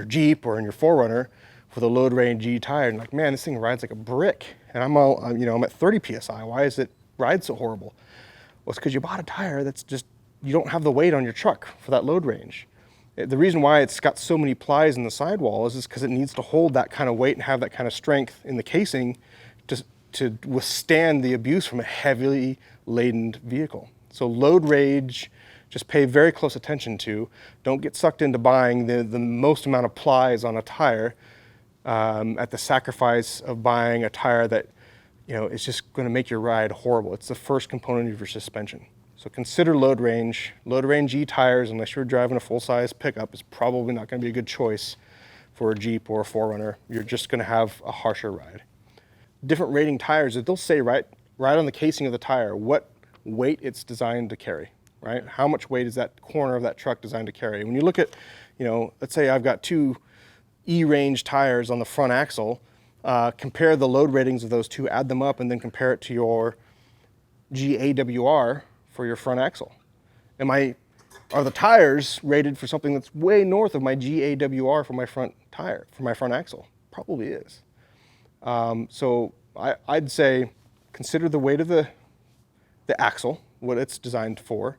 Jeep or in your 4Runner with a load range G tire, and like, man, this thing rides like a brick, and I'm at 30 PSI. Why is it ride so horrible? Well, it's because you bought a tire that's just, you don't have the weight on your truck for that load range. The reason why it's got so many plies in the sidewall is because it needs to hold that kind of weight and have that kind of strength in the casing to withstand the abuse from a heavily laden vehicle. So load range, just pay very close attention to. Don't get sucked into buying the most amount of plies on a tire at the sacrifice of buying a tire that is just going to make your ride horrible. It's the first component of your suspension. So consider load range. Load range E tires, unless you're driving a full-size pickup, is probably not going to be a good choice for a Jeep or a 4Runner. You're just going to have a harsher ride. Different rating tires, they'll say right on the casing of the tire what weight it's designed to carry, right? How much weight is that corner of that truck designed to carry? When you look at, let's say I've got two E-range tires on the front axle, compare the load ratings of those two, add them up, and then compare it to your GAWR for your front axle. Are the tires rated for something that's way north of my GAWR for my front tire, for my front axle? Probably is. So I'd say consider the weight of the axle, what it's designed for.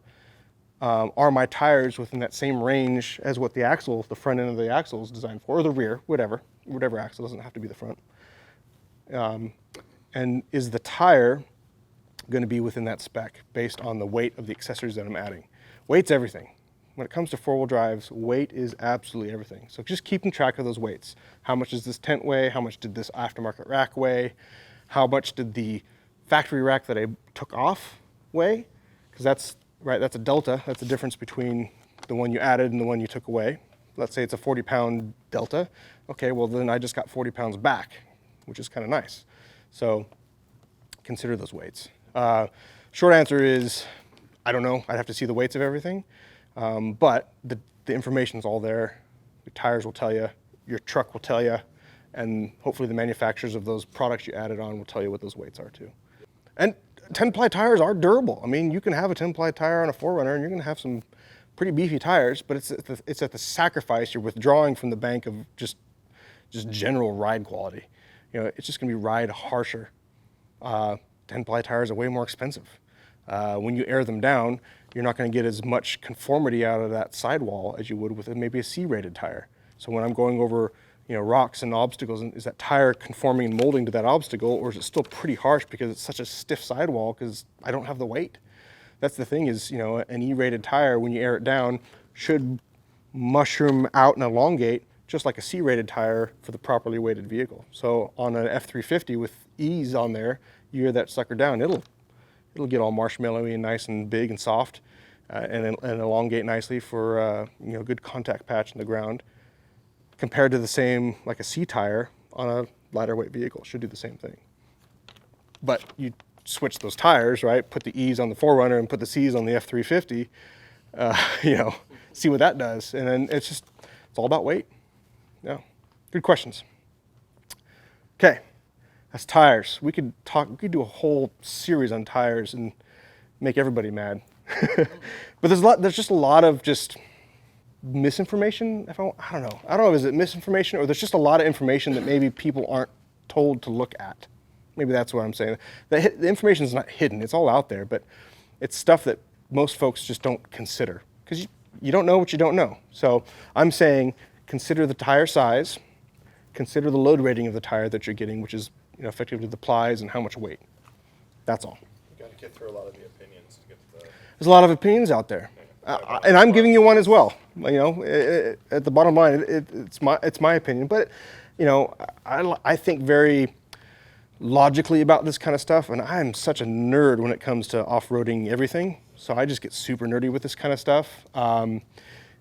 Are my tires within that same range as what the front end of the axle is designed for, or the rear, whatever axle, doesn't have to be the front. And is the tire going to be within that spec based on the weight of the accessories that I'm adding? Weight's everything. When it comes to four-wheel drives, weight is absolutely everything. So just keeping track of those weights. How much does this tent weigh? How much did this aftermarket rack weigh? How much did the factory rack that I took off weigh? Because that's a delta. That's the difference between the one you added and the one you took away. Let's say it's a 40-pound delta. Okay, well then I just got 40 pounds back, which is kind of nice. So consider those weights. Short answer is, I don't know. I'd have to see the weights of everything. But the information's all there. Your tires will tell you, your truck will tell you, and hopefully the manufacturers of those products you added on will tell you what those weights are too. And 10-ply tires are durable. I mean, you can have a 10-ply tire on a 4Runner and you're gonna have some pretty beefy tires, but it's at the sacrifice you're withdrawing from the bank of just general ride quality. It's just gonna be ride harsher. 10-ply tires are way more expensive. When you air them down, you're not going to get as much conformity out of that sidewall as you would with maybe a C-rated tire. So when I'm going over, rocks and obstacles, is that tire conforming and molding to that obstacle, or is it still pretty harsh because it's such a stiff sidewall because I don't have the weight? That's the thing is, an E-rated tire, when you air it down, should mushroom out and elongate just like a C-rated tire for the properly weighted vehicle. So on an F350 with E's on there, you air that sucker down, it'll get all marshmallowy and nice and big and soft, and elongate nicely for good contact patch in the ground. Compared to the same, like a C tire on a lighter weight vehicle, should do the same thing. But you switch those tires, right? Put the E's on the 4Runner and put the C's on the F350. See what that does, and then it's all about weight. Yeah, good questions. Okay. That's tires. We could do a whole series on tires and make everybody mad. But there's just a lot of misinformation. I don't know, is it misinformation, or there's just a lot of information that maybe people aren't told to look at. Maybe that's what I'm saying. The information is not hidden, it's all out there, but it's stuff that most folks just don't consider because you don't know what you don't know. So I'm saying consider the tire size, consider the load rating of the tire that you're getting, which is effectively the plies and how much weight. That's all. You got to get through a lot of the opinions to get to the... There's a lot of opinions out there, and I'm giving you one as well. At the bottom line, it's my opinion, but I think very logically about this kind of stuff, and I'm such a nerd when it comes to off-roading everything. So I just get super nerdy with this kind of stuff.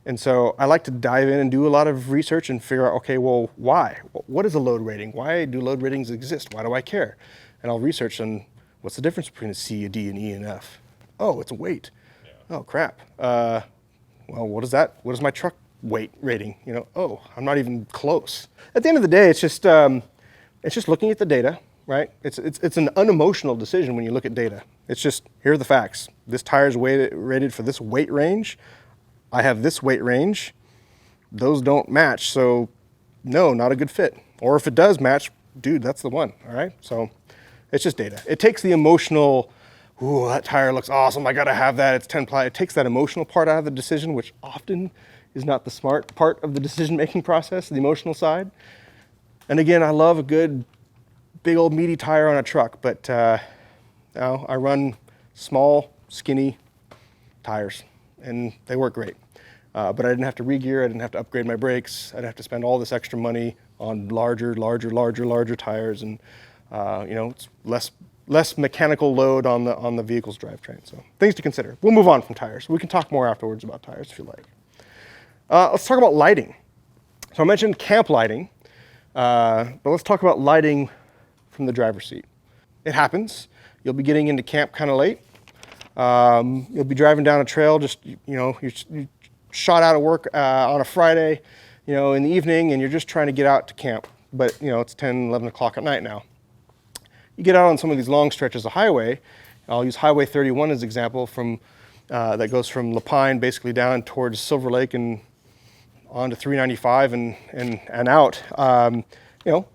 And so I like to dive in and do a lot of research and figure out, okay, well, why? What is a load rating? Why do load ratings exist? Why do I care? And I'll research on what's the difference between a C, a D, an E, and an F. Oh, it's a weight. Yeah. Oh, crap. Well, what is that? What is my truck weight rating? Oh, I'm not even close. At the end of the day, it's just looking at the data, right? It's an unemotional decision when you look at data. It's just, here are the facts. This tire is rated for this weight range. I have this weight range, those don't match, so no, not a good fit. Or if it does match, dude, that's the one, all right? So it's just data. It takes the emotional, ooh, that tire looks awesome, I gotta have that, it's 10-ply. It takes that emotional part out of the decision, which often is not the smart part of the decision-making process, the emotional side. And again, I love a good, big old meaty tire on a truck, but I run small, skinny tires, and they work great. But I didn't have to re-gear, I didn't have to upgrade my brakes, I didn't have to spend all this extra money on larger tires, and it's less mechanical load on the vehicle's drivetrain. So things to consider. We'll move on from tires. We can talk more afterwards about tires if you like. Let's talk about lighting. So I mentioned camp lighting, but let's talk about lighting from the driver's seat. It happens. You'll be getting into camp kind of late. You'll be driving down a trail, just, you shot out of work on a Friday, in the evening, and you're just trying to get out to camp. But, it's 10, 11 o'clock at night now. You get out on some of these long stretches of highway. I'll use Highway 31 as an example that goes from La Pine basically down towards Silver Lake and onto 395 and out.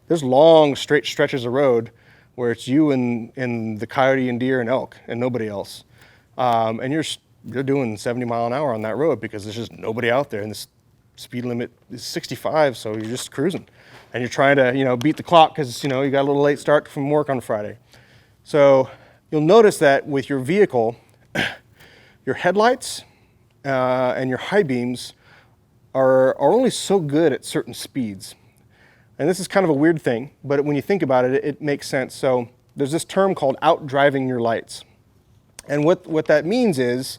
There's long straight stretches of road where it's you and the coyote and deer and elk and nobody else. And you're doing 70 mile an hour on that road because there's just nobody out there, and the speed limit is 65, so you're just cruising. And you're trying to, beat the clock because, you got a little late start from work on Friday. So you'll notice that with your vehicle, your headlights and your high beams are only so good at certain speeds. And this is kind of a weird thing, but when you think about it, it makes sense. So there's this term called outdriving your lights. And what that means is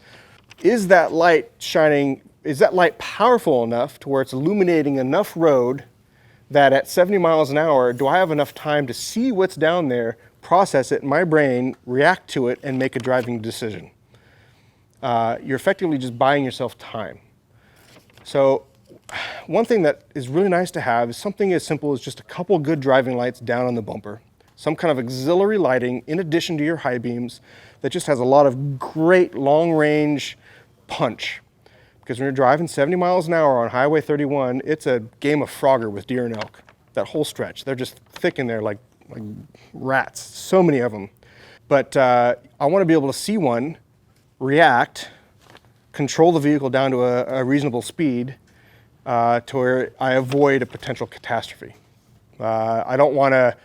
that light shining, is that light powerful enough to where it's illuminating enough road that at 70 miles an hour, do I have enough time to see what's down there, process it in my brain, react to it, and make a driving decision? You're effectively just buying yourself time. So one thing that is really nice to have is something as simple as just a couple good driving lights down on the bumper. Some kind of auxiliary lighting in addition to your high beams that just has a lot of great long-range punch. Because when you're driving 70 miles an hour on Highway 31, it's a game of Frogger with deer and elk. That whole stretch, they're just thick in there like rats, so many of them. But I want to be able to see one, react, control the vehicle down to a reasonable speed to where I avoid a potential catastrophe. I don't want to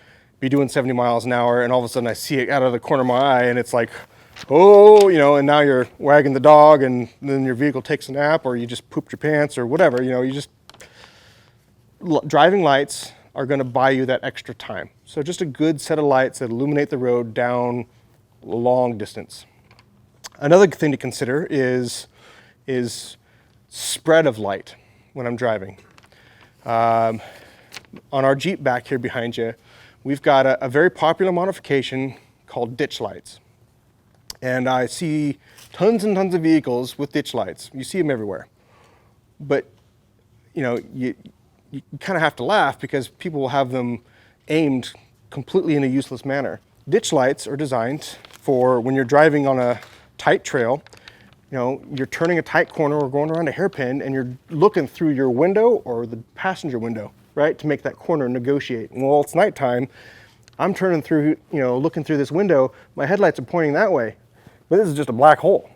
be doing 70 miles an hour and all of a sudden I see it out of the corner of my eye and it's like, oh, and now you're wagging the dog and then your vehicle takes a nap or you just pooped your pants or whatever, driving lights are going to buy you that extra time. So just a good set of lights that illuminate the road down a long distance. Another thing to consider is spread of light when I'm driving. On our Jeep back here behind you, we've got a very popular modification called ditch lights. And I see tons and tons of vehicles with ditch lights. You see them everywhere. But, you kind of have to laugh because people will have them aimed completely in a useless manner. Ditch lights are designed for when you're driving on a tight trail, you're turning a tight corner or going around a hairpin and you're looking through your window or the passenger window, right, to make that corner negotiate. Well, it's nighttime. I'm turning through, looking through this window. My headlights are pointing that way. But this is just a black hole.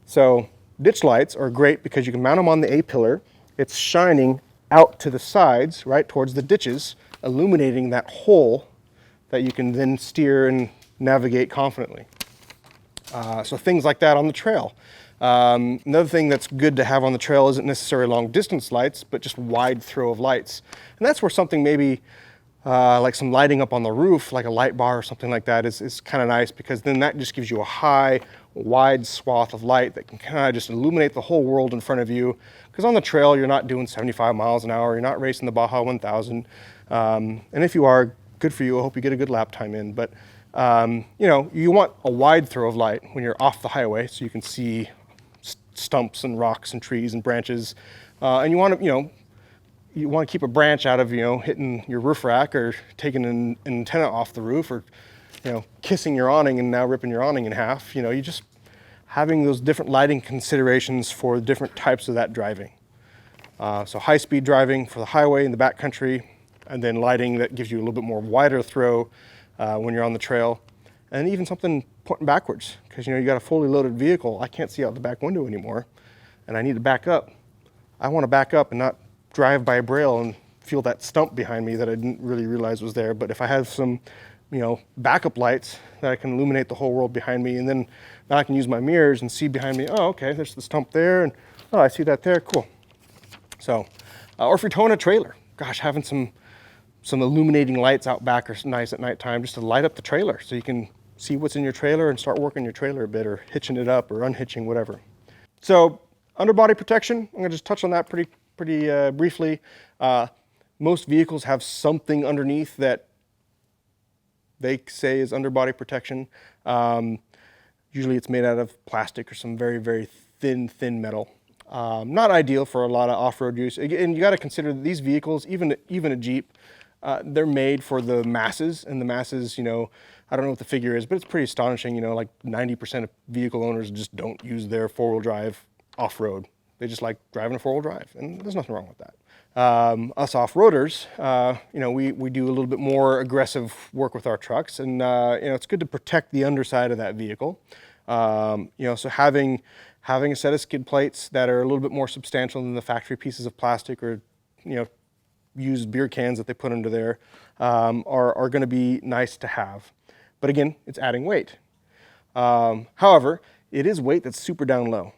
So ditch lights are great because you can mount them on the A-pillar. It's shining out to the sides, right, towards the ditches, illuminating that hole that you can then steer and navigate confidently. So things like that on the trail. Another thing that's good to have on the trail isn't necessarily long distance lights, but just wide throw of lights. And that's where something maybe like some lighting up on the roof, like a light bar or something like that is kind of nice because then that just gives you a high, wide swath of light that can kind of just illuminate the whole world in front of you. Because on the trail, you're not doing 75 miles an hour. You're not racing the Baja 1000. And if you are, good for you. I hope you get a good lap time in. But, you want a wide throw of light when you're off the highway so you can see stumps and rocks and trees and branches. And you want to, keep a branch out of, hitting your roof rack or taking an antenna off the roof or, kissing your awning and now ripping your awning in half. You just having those different lighting considerations for different types of that driving. So high-speed driving for the highway in the backcountry, and then lighting that gives you a little bit more wider throw when you're on the trail. And even something pointing backwards, because you got a fully loaded vehicle. I can't see out the back window anymore, and I need to back up. I want to back up and not drive by a braille and feel that stump behind me that I didn't really realize was there. But if I have some, backup lights that I can illuminate the whole world behind me, and then now I can use my mirrors and see behind me, oh, okay, there's the stump there, and oh, I see that there, cool. So, or if you're towing a trailer, gosh, having some illuminating lights out back are nice at nighttime just to light up the trailer so you can see what's in your trailer and start working your trailer a bit or hitching it up or unhitching, whatever. So underbody protection, I'm gonna just touch on that pretty pretty briefly. Most vehicles have something underneath that they say is underbody protection. Usually it's made out of plastic or some very, very thin metal. Not ideal for a lot of off-road use. And you got to consider that these vehicles, even a Jeep, they're made for the masses, and the masses, you know, I don't know what the figure is, but it's pretty astonishing. You know, like 90% of vehicle owners just don't use their four-wheel drive off-road. They just like driving a four-wheel drive, and there's nothing wrong with that. Us off-roaders, you know, we do a little bit more aggressive work with our trucks, and you know, it's good to protect the underside of that vehicle. You know, so having a set of skid plates that are a little bit more substantial than the factory pieces of plastic or, you know, used beer cans that they put under there are going to be nice to have. But again, it's adding weight. However, it is weight that's super down low.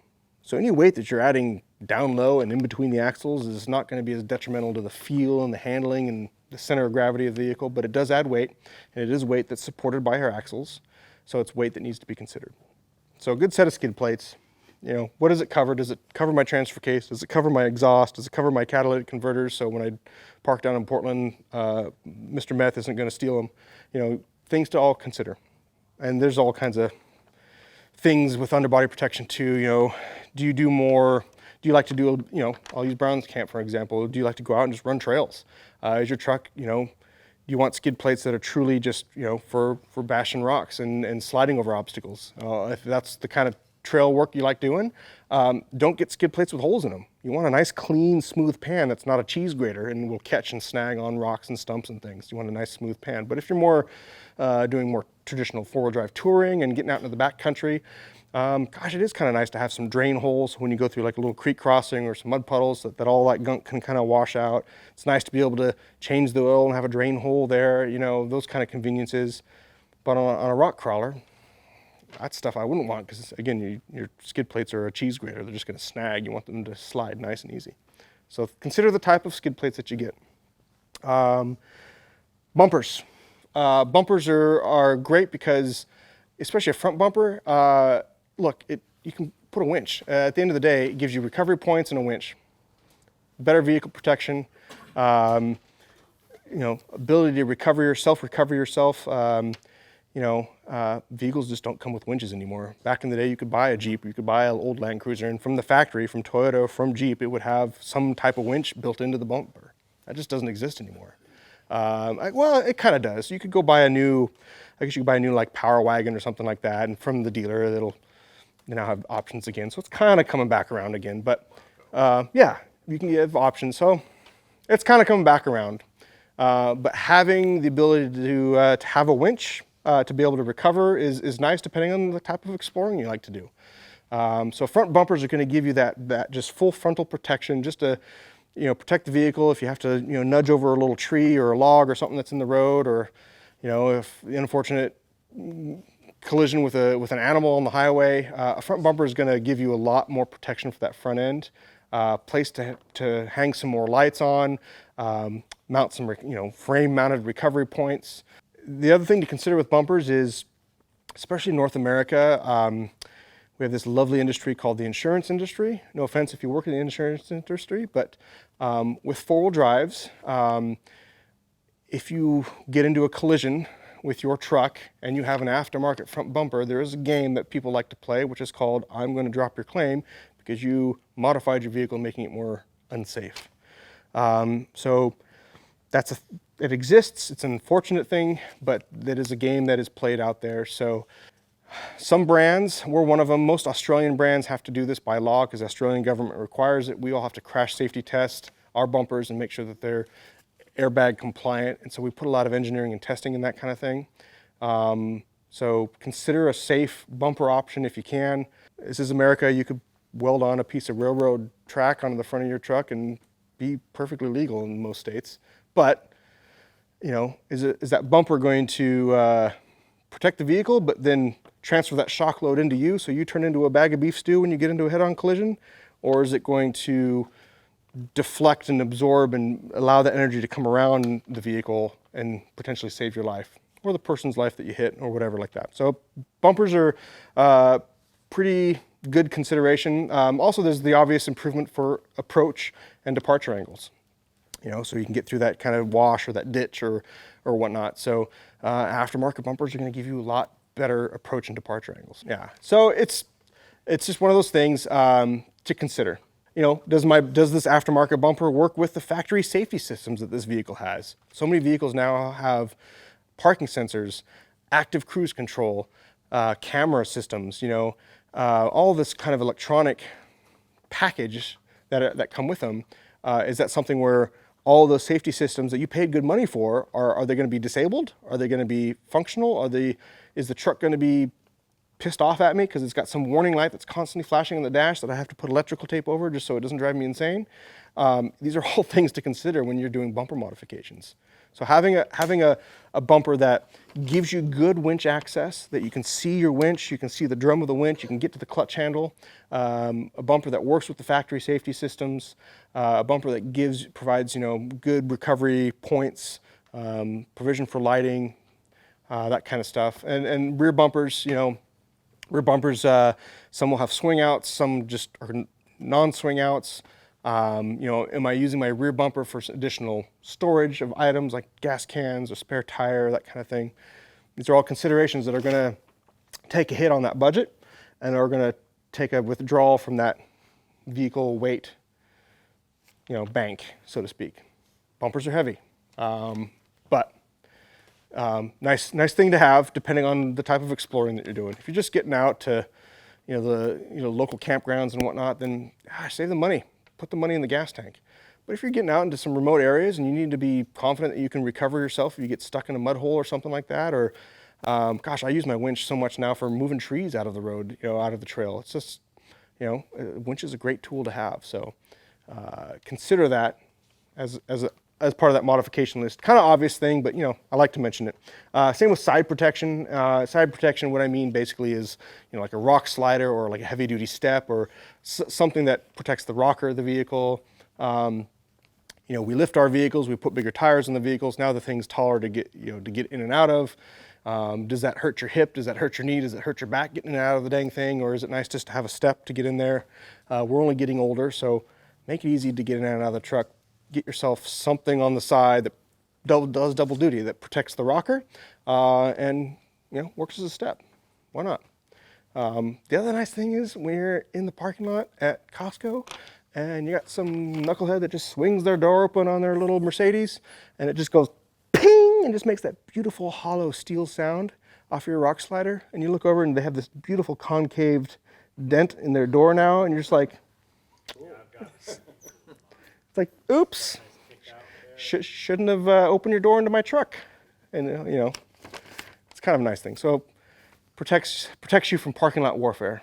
So any weight that you're adding down low and in between the axles is not going to be as detrimental to the feel and the handling and the center of gravity of the vehicle, but it does add weight, and it is weight that's supported by our axles. So it's weight that needs to be considered. So a good set of skid plates. You know, what does it cover? Does it cover my transfer case? Does it cover my exhaust? Does it cover my catalytic converters? So when I park down in Portland, Mr. Meth isn't going to steal them. You know, things to all consider. And there's all kinds of things with underbody protection too. You know, do you like to do, you know, I'll use Brown's Camp for example. Do you like to go out and just run trails? Is your truck, you know, you want skid plates that are truly just, you know, for bashing rocks and sliding over obstacles. If that's the kind of trail work you like doing, don't get skid plates with holes in them. You want a nice, clean, smooth pan that's not a cheese grater and will catch and snag on rocks and stumps and things. You want a nice, smooth pan. But if you're more doing more traditional four-wheel drive touring and getting out into the back country, gosh, it is kind of nice to have some drain holes when you go through like a little creek crossing or some mud puddles that all that gunk can kind of wash out. It's nice to be able to change the oil and have a drain hole there, you know, those kind of conveniences. But on a rock crawler, that's stuff I wouldn't want because, again, your skid plates are a cheese grater. They're just going to snag. You want them to slide nice and easy. So consider the type of skid plates that you get. Bumpers. Bumpers are great because, especially a front bumper, look, you can put a winch. At the end of the day, it gives you recovery points and a winch. Better vehicle protection, you know, ability to recover yourself. You know, vehicles just don't come with winches anymore. Back in the day, you could buy a Jeep, you could buy an old Land Cruiser, and from the factory, from Toyota, from Jeep, it would have some type of winch built into the bumper. That just doesn't exist anymore. Well, it kind of does. You could go buy I guess you could buy a new like Power Wagon or something like that, and from the dealer, they now have options again. So it's kind of coming back around again. But yeah, you can give options. So it's kind of coming back around. But having the ability to have a winch, to be able to recover is nice depending on the type of exploring you like to do. So front bumpers are going to give you that just full frontal protection, just to, you know, protect the vehicle if you have to, you know, nudge over a little tree or a log or something that's in the road, or, you know, if the unfortunate collision with an animal on the highway. A front bumper is going to give you a lot more protection for that front end. Place to hang some more lights on, mount some, you know, frame mounted recovery points. The other thing to consider with bumpers is, especially in North America, we have this lovely industry called the insurance industry. No offense if you work in the insurance industry, but with four-wheel drives, if you get into a collision with your truck and you have an aftermarket front bumper, there is a game that people like to play, which is called I'm going to drop your claim because you modified your vehicle, making it more unsafe. So it exists. It's an unfortunate thing, but that is a game that is played out there. So some brands, we're one of them. Most Australian brands have to do this by law because the Australian government requires it. We all have to crash safety test our bumpers and make sure that they're airbag compliant. And so we put a lot of engineering and testing in that kind of thing. So consider a safe bumper option if you can. This is America. You could weld on a piece of railroad track onto the front of your truck and be perfectly legal in most states. But, you know, is that bumper going to protect the vehicle, but then transfer that shock load into you so you turn into a bag of beef stew when you get into a head-on collision? Or is it going to deflect and absorb and allow that energy to come around the vehicle and potentially save your life or the person's life that you hit or whatever like that? So bumpers are pretty good consideration. Also, there's the obvious improvement for approach and departure angles. So you can get through that kind of wash or that ditch or whatnot. So aftermarket bumpers are going to give you a lot better approach and departure angles. Yeah. So it's just one of those things to consider. Does this aftermarket bumper work with the factory safety systems that this vehicle has? So many vehicles now have parking sensors, active cruise control, camera systems, all this kind of electronic package that come with them. Is that something where all those safety systems that you paid good money for, are they going to be disabled? Are they going to be functional? Is the truck going to be pissed off at me because it's got some warning light that's constantly flashing on the dash that I have to put electrical tape over just so it doesn't drive me insane? These are all things to consider when you're doing bumper modifications. So having a bumper that gives you good winch access, that you can see your winch, you can see the drum of the winch, you can get to the clutch handle, a bumper that works with the factory safety systems, a bumper that provides good recovery points, provision for lighting, that kind of stuff, and rear bumpers. Some will have swing outs, some just are non-swing outs. Am I using my rear bumper for additional storage of items like gas cans or spare tire, that kind of thing? These are all considerations that are going to take a hit on that budget and are going to take a withdrawal from that vehicle weight, bank, so to speak. Bumpers are heavy, but nice thing to have depending on the type of exploring that you're doing. If you're just getting out to, the local campgrounds and whatnot, then save the money. Put the money in the gas tank. But if you're getting out into some remote areas and you need to be confident that you can recover yourself if you get stuck in a mud hole or something like that, or I use my winch so much now for moving trees out of the road, out of the trail. It's just, a winch is a great tool to have. So consider that as part of that modification list. Kind of obvious thing, but I like to mention it. Same with side protection. Side protection, what I mean basically is, like a rock slider or like a heavy duty step or something that protects the rocker of the vehicle. We lift our vehicles, we put bigger tires in the vehicles. Now the thing's taller to get in and out of. Does that hurt your hip? Does that hurt your knee? Does it hurt your back getting in and out of the dang thing? Or is it nice just to have a step to get in there? We're only getting older, so make it easy to get in and out of the truck. Get yourself something on the side that does double duty, that protects the rocker and works as a step. Why not? The other nice thing is when you're in the parking lot at Costco and you got some knucklehead that just swings their door open on their little Mercedes and it just goes ping and just makes that beautiful hollow steel sound off your rock slider, and you look over and they have this beautiful concaved dent in their door now, and you're just like, it's like, oops, shouldn't have opened your door into my truck. And it's kind of a nice thing. So protects you from parking lot warfare.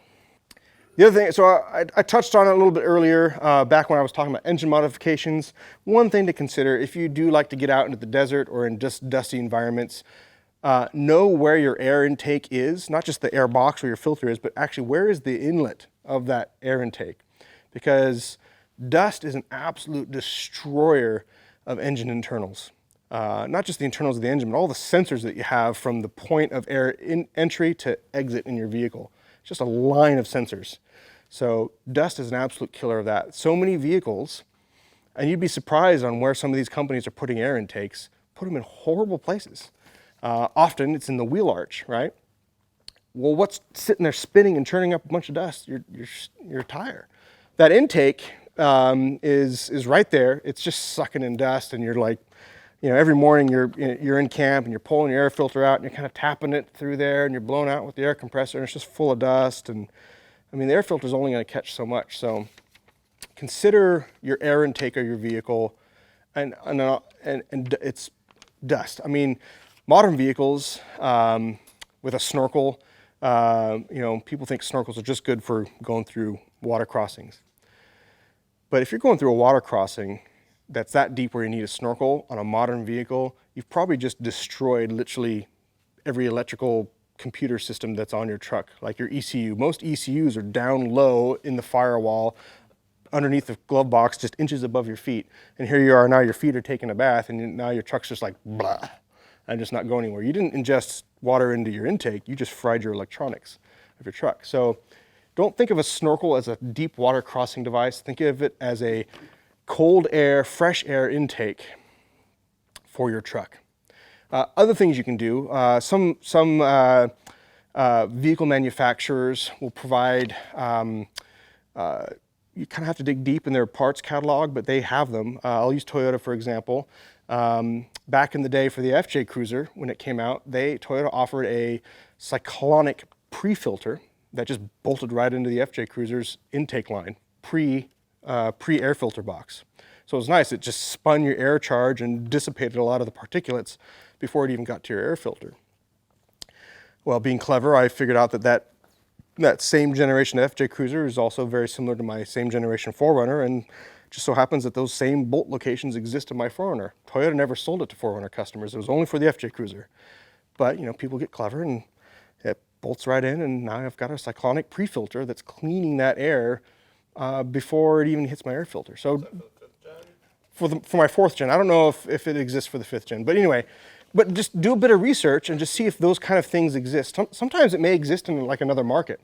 The other thing, so I touched on it a little bit earlier, back when I was talking about engine modifications. One thing to consider, if you do like to get out into the desert or in just dusty environments, know where your air intake is, not just the air box where your filter is, but actually where is the inlet of that air intake? Because dust is an absolute destroyer of engine internals. Not just the internals of the engine, but all the sensors that you have from the point of air entry to exit in your vehicle. It's just a line of sensors. So dust is an absolute killer of that. So many vehicles, and you'd be surprised on where some of these companies are putting air intakes, put them in horrible places. Often it's in the wheel arch, right? Well, what's sitting there spinning and churning up a bunch of dust? Your tire. That intake is right there. It's just sucking in dust, and you're like, every morning you're in camp and you're pulling your air filter out and you're kind of tapping it through there and you're blowing out with the air compressor and it's just full of dust. And the air filter is only going to catch so much. So consider your air intake of your vehicle, and it's dust. Modern vehicles with a snorkel, people think snorkels are just good for going through water crossings. But if you're going through a water crossing that's that deep where you need a snorkel on a modern vehicle, you've probably just destroyed literally every electrical computer system that's on your truck, like your ECU. Most ECUs are down low in the firewall, underneath the glove box, just inches above your feet. And here you are now, your feet are taking a bath, and now your truck's just like, blah, and just not going anywhere. You didn't ingest water into your intake, you just fried your electronics of your truck. So don't think of a snorkel as a deep water crossing device. Think of it as a cold air, fresh air intake for your truck. Other things you can do, some vehicle manufacturers will provide, you kind of have to dig deep in their parts catalog, but they have them. I'll use Toyota for example. Back in the day for the FJ Cruiser, when it came out, Toyota offered a cyclonic pre-filter that just bolted right into the FJ Cruiser's intake line, pre-air filter box. So it was nice, it just spun your air charge and dissipated a lot of the particulates before it even got to your air filter. Well, being clever, I figured out that same generation FJ Cruiser is also very similar to my same generation 4Runner, and just so happens that those same bolt locations exist in my 4Runner. Toyota never sold it to 4Runner customers, it was only for the FJ Cruiser. But people get clever and it bolts right in, and now I've got a cyclonic pre-filter that's cleaning that air before it even hits my air filter. So for my 4th gen, I don't know if it exists for the 5th gen, but anyway, but just do a bit of research and just see if those kind of things exist. Sometimes it may exist in like another market,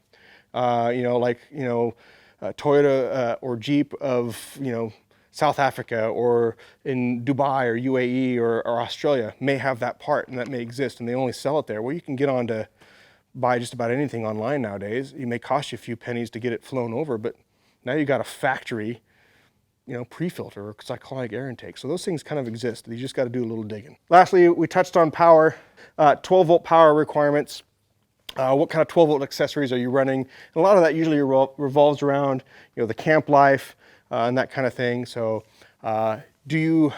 Toyota or Jeep of South Africa or in Dubai or UAE or Australia may have that part, and that may exist, and they only sell it there. Well, you can get on to buy just about anything online nowadays. It may cost you a few pennies to get it flown over, but now you got a factory pre-filter or cyclonic air intake. So those things kind of exist. You just got to do a little digging. Lastly, we touched on power, 12 volt power requirements. What kind of 12 volt accessories are you running? And a lot of that usually revolves around, the camp life and that kind of thing. So do you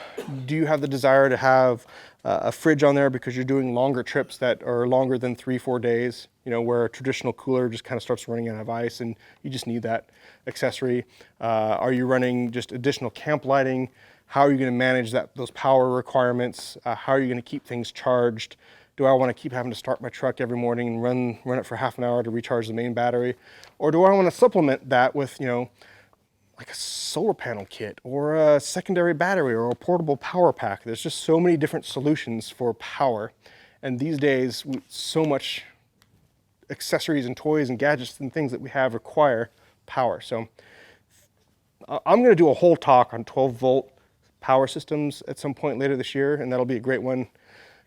have the desire to have a fridge on there because you're doing longer trips that are longer than 3-4 days, where a traditional cooler just kind of starts running out of ice and you just need that accessory? Are you running just additional camp lighting? How are you going to manage those power requirements? How are you going to keep things charged? Do I want to keep having to start my truck every morning and run it for half an hour to recharge the main battery? Or do I want to supplement that with, like a solar panel kit or a secondary battery or a portable power pack? There's just so many different solutions for power. And these days, so much accessories and toys and gadgets and things that we have require power. So I'm going to do a whole talk on 12 volt power systems at some point later this year, and that'll be a great one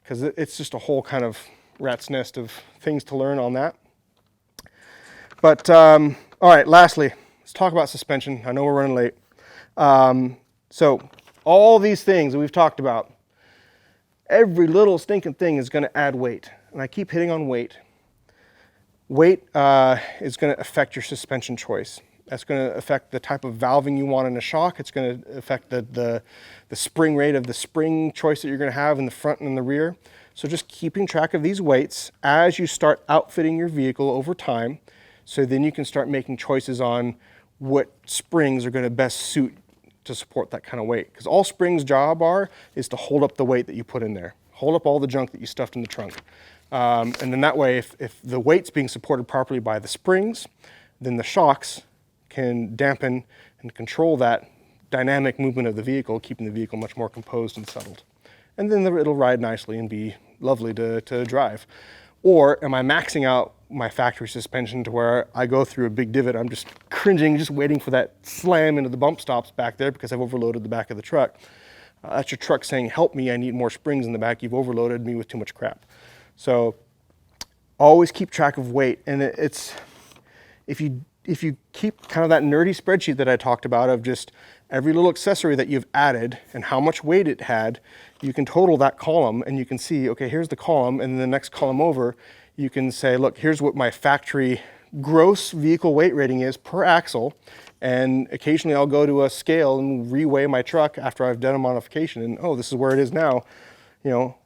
because it's just a whole kind of rat's nest of things to learn on that. But all right, lastly, let's talk about suspension. I know we're running late. So all these things that we've talked about, every little stinking thing is going to add weight, and I keep hitting on weight. Weight is going to affect your suspension choice. That's going to affect the type of valving you want in a shock. It's going to affect the spring rate of the spring choice that you're going to have in the front and in the rear. So just keeping track of these weights as you start outfitting your vehicle over time, so then you can start making choices on what springs are going to best suit to support that kind of weight. Because all springs' job is to hold up the weight that you put in there. Hold up all the junk that you stuffed in the trunk. And then that way, if the weight's being supported properly by the springs, then the shocks can dampen and control that dynamic movement of the vehicle, keeping the vehicle much more composed and settled. And then it'll ride nicely and be lovely to drive. Or am I maxing out my factory suspension to where I go through a big divot, I'm just cringing, just waiting for that slam into the bump stops back there because I've overloaded the back of the truck. That's your truck saying, help me, I need more springs in the back, you've overloaded me with too much crap. So always keep track of weight. And if you keep kind of that nerdy spreadsheet that I talked about of just every little accessory that you've added and how much weight it had, you can total that column and you can see, okay, here's the column, and then the next column over, you can say, look, here's what my factory gross vehicle weight rating is per axle, and occasionally I'll go to a scale and reweigh my truck after I've done a modification, and oh, this is where it is now.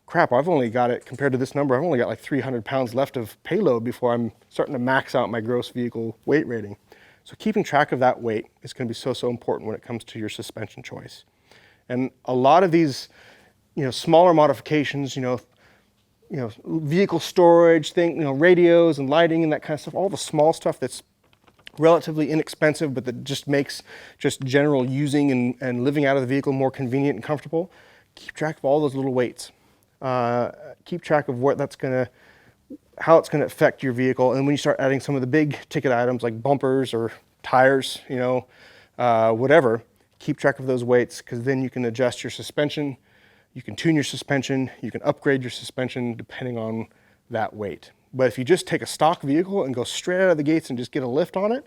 Crap, I've only got it, compared to this number, I've only got like 300 pounds left of payload before I'm starting to max out my gross vehicle weight rating. So keeping track of that weight is going to be so important when it comes to your suspension choice. And a lot of these, smaller modifications, vehicle storage, radios and lighting and that kind of stuff, all the small stuff that's relatively inexpensive, but that just makes just general using and living out of the vehicle more convenient and comfortable. Keep track of all those little weights. Keep track of what that's going to, how it's going to affect your vehicle. And when you start adding some of the big ticket items like bumpers or tires, whatever, keep track of those weights, because then you can adjust your suspension, you can tune your suspension, you can upgrade your suspension depending on that weight. But if you just take a stock vehicle and go straight out of the gates and just get a lift on it,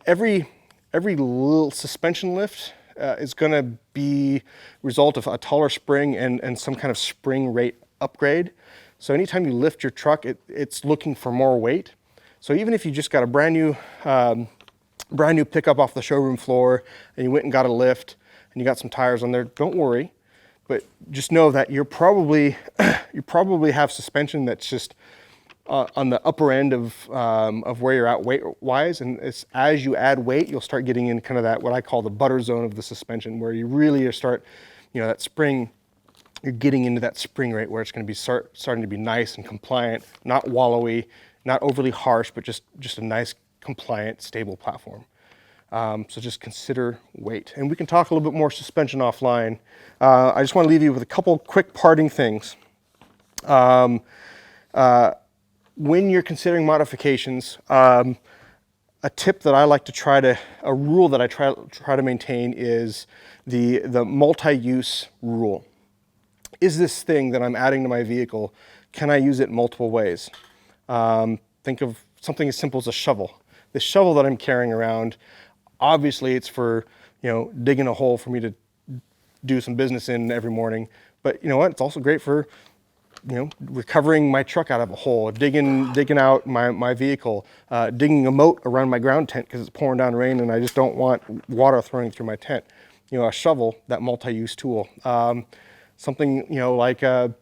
every little suspension lift is going to be result of a taller spring and some kind of spring rate upgrade. So anytime you lift your truck, it's looking for more weight. So even if you just got a brand new pickup off the showroom floor and you went and got a lift and you got some tires on there, don't worry. But just know that you probably have suspension that's just on the upper end of where you're at weight-wise, and as you add weight, you'll start getting in kind of that what I call the butter zone of the suspension, where you really start, that spring. You're getting into that spring rate where it's going to be starting to be nice and compliant, not wallowy, not overly harsh, but just a nice, compliant, stable platform. So just consider weight, and we can talk a little bit more suspension offline. I just want to leave you with a couple quick parting things. When you're considering modifications, a tip that I like to a rule that I try to maintain is the multi-use rule. Is this thing that I'm adding to my vehicle, can I use it multiple ways? Think of something as simple as a shovel. This shovel that I'm carrying around, obviously it's for, digging a hole for me to do some business in every morning. But you know what? It's also great for, recovering my truck out of a hole, digging out my vehicle, digging a moat around my ground tent because it's pouring down rain and I just don't want water throwing through my tent. A shovel, that multi-use tool. Something, like a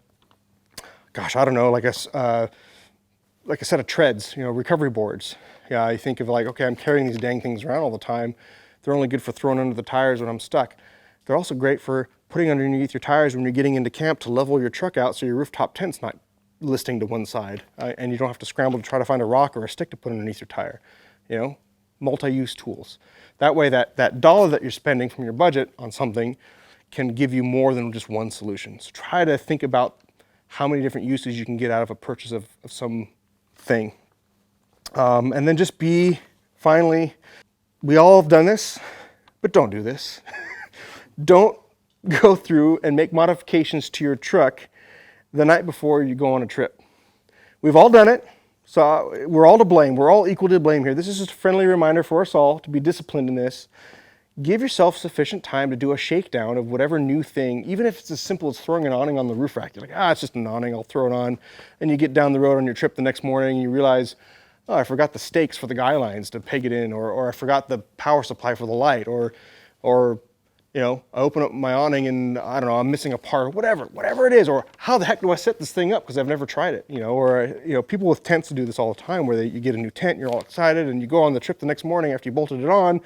set of treads, recovery boards. Yeah, I think of okay, I'm carrying these dang things around all the time. They're only good for throwing under the tires when I'm stuck. They're also great for putting underneath your tires when you're getting into camp to level your truck out so your rooftop tent's not listing to one side, and you don't have to scramble to try to find a rock or a stick to put underneath your tire. Multi-use tools. That way that dollar that you're spending from your budget on something can give you more than just one solution. So try to think about how many different uses you can get out of a purchase of some thing. And then just finally, we all have done this, but don't do this. Don't go through and make modifications to your truck the night before you go on a trip. We've all done it, so we're all to blame. We're all equal to blame here. This is just a friendly reminder for us all to be disciplined in this. Give yourself sufficient time to do a shakedown of whatever new thing, even if it's as simple as throwing an awning on the roof rack. You're like, it's just an awning, I'll throw it on. And you get down the road on your trip the next morning and you realize, I forgot the stakes for the guy lines to peg it in, or I forgot the power supply for the light, or I open up my awning and I don't know, I'm missing a part, or whatever it is, or how the heck do I set this thing up because I've never tried it, or people with tents do this all the time where you get a new tent, you're all excited, and you go on the trip the next morning after you bolted it on,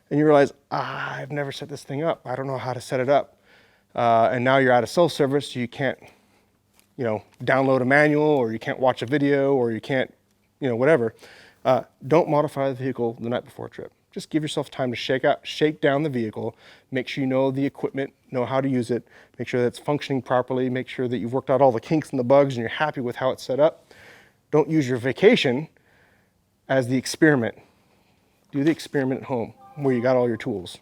and you realize, I've never set this thing up. I don't know how to set it up. And now you're out of cell service, so you can't, download a manual, or you can't watch a video, or you can't, whatever. Don't modify the vehicle the night before a trip. Just give yourself time to shake down the vehicle, make sure you know the equipment, know how to use it, make sure that it's functioning properly, make sure that you've worked out all the kinks and the bugs and you're happy with how it's set up. Don't use your vacation as the experiment. Do the experiment at home where you got all your tools.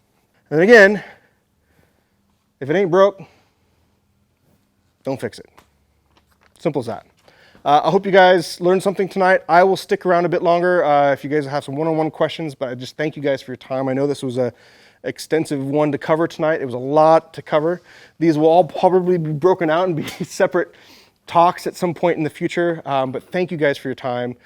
And again, if it ain't broke, don't fix it. Simple as that. I hope you guys learned something tonight. I will stick around a bit longer if you guys have some one-on-one questions, but I just thank you guys for your time. I know this was an extensive one to cover tonight. It was a lot to cover. These will all probably be broken out and be separate talks at some point in the future, but thank you guys for your time.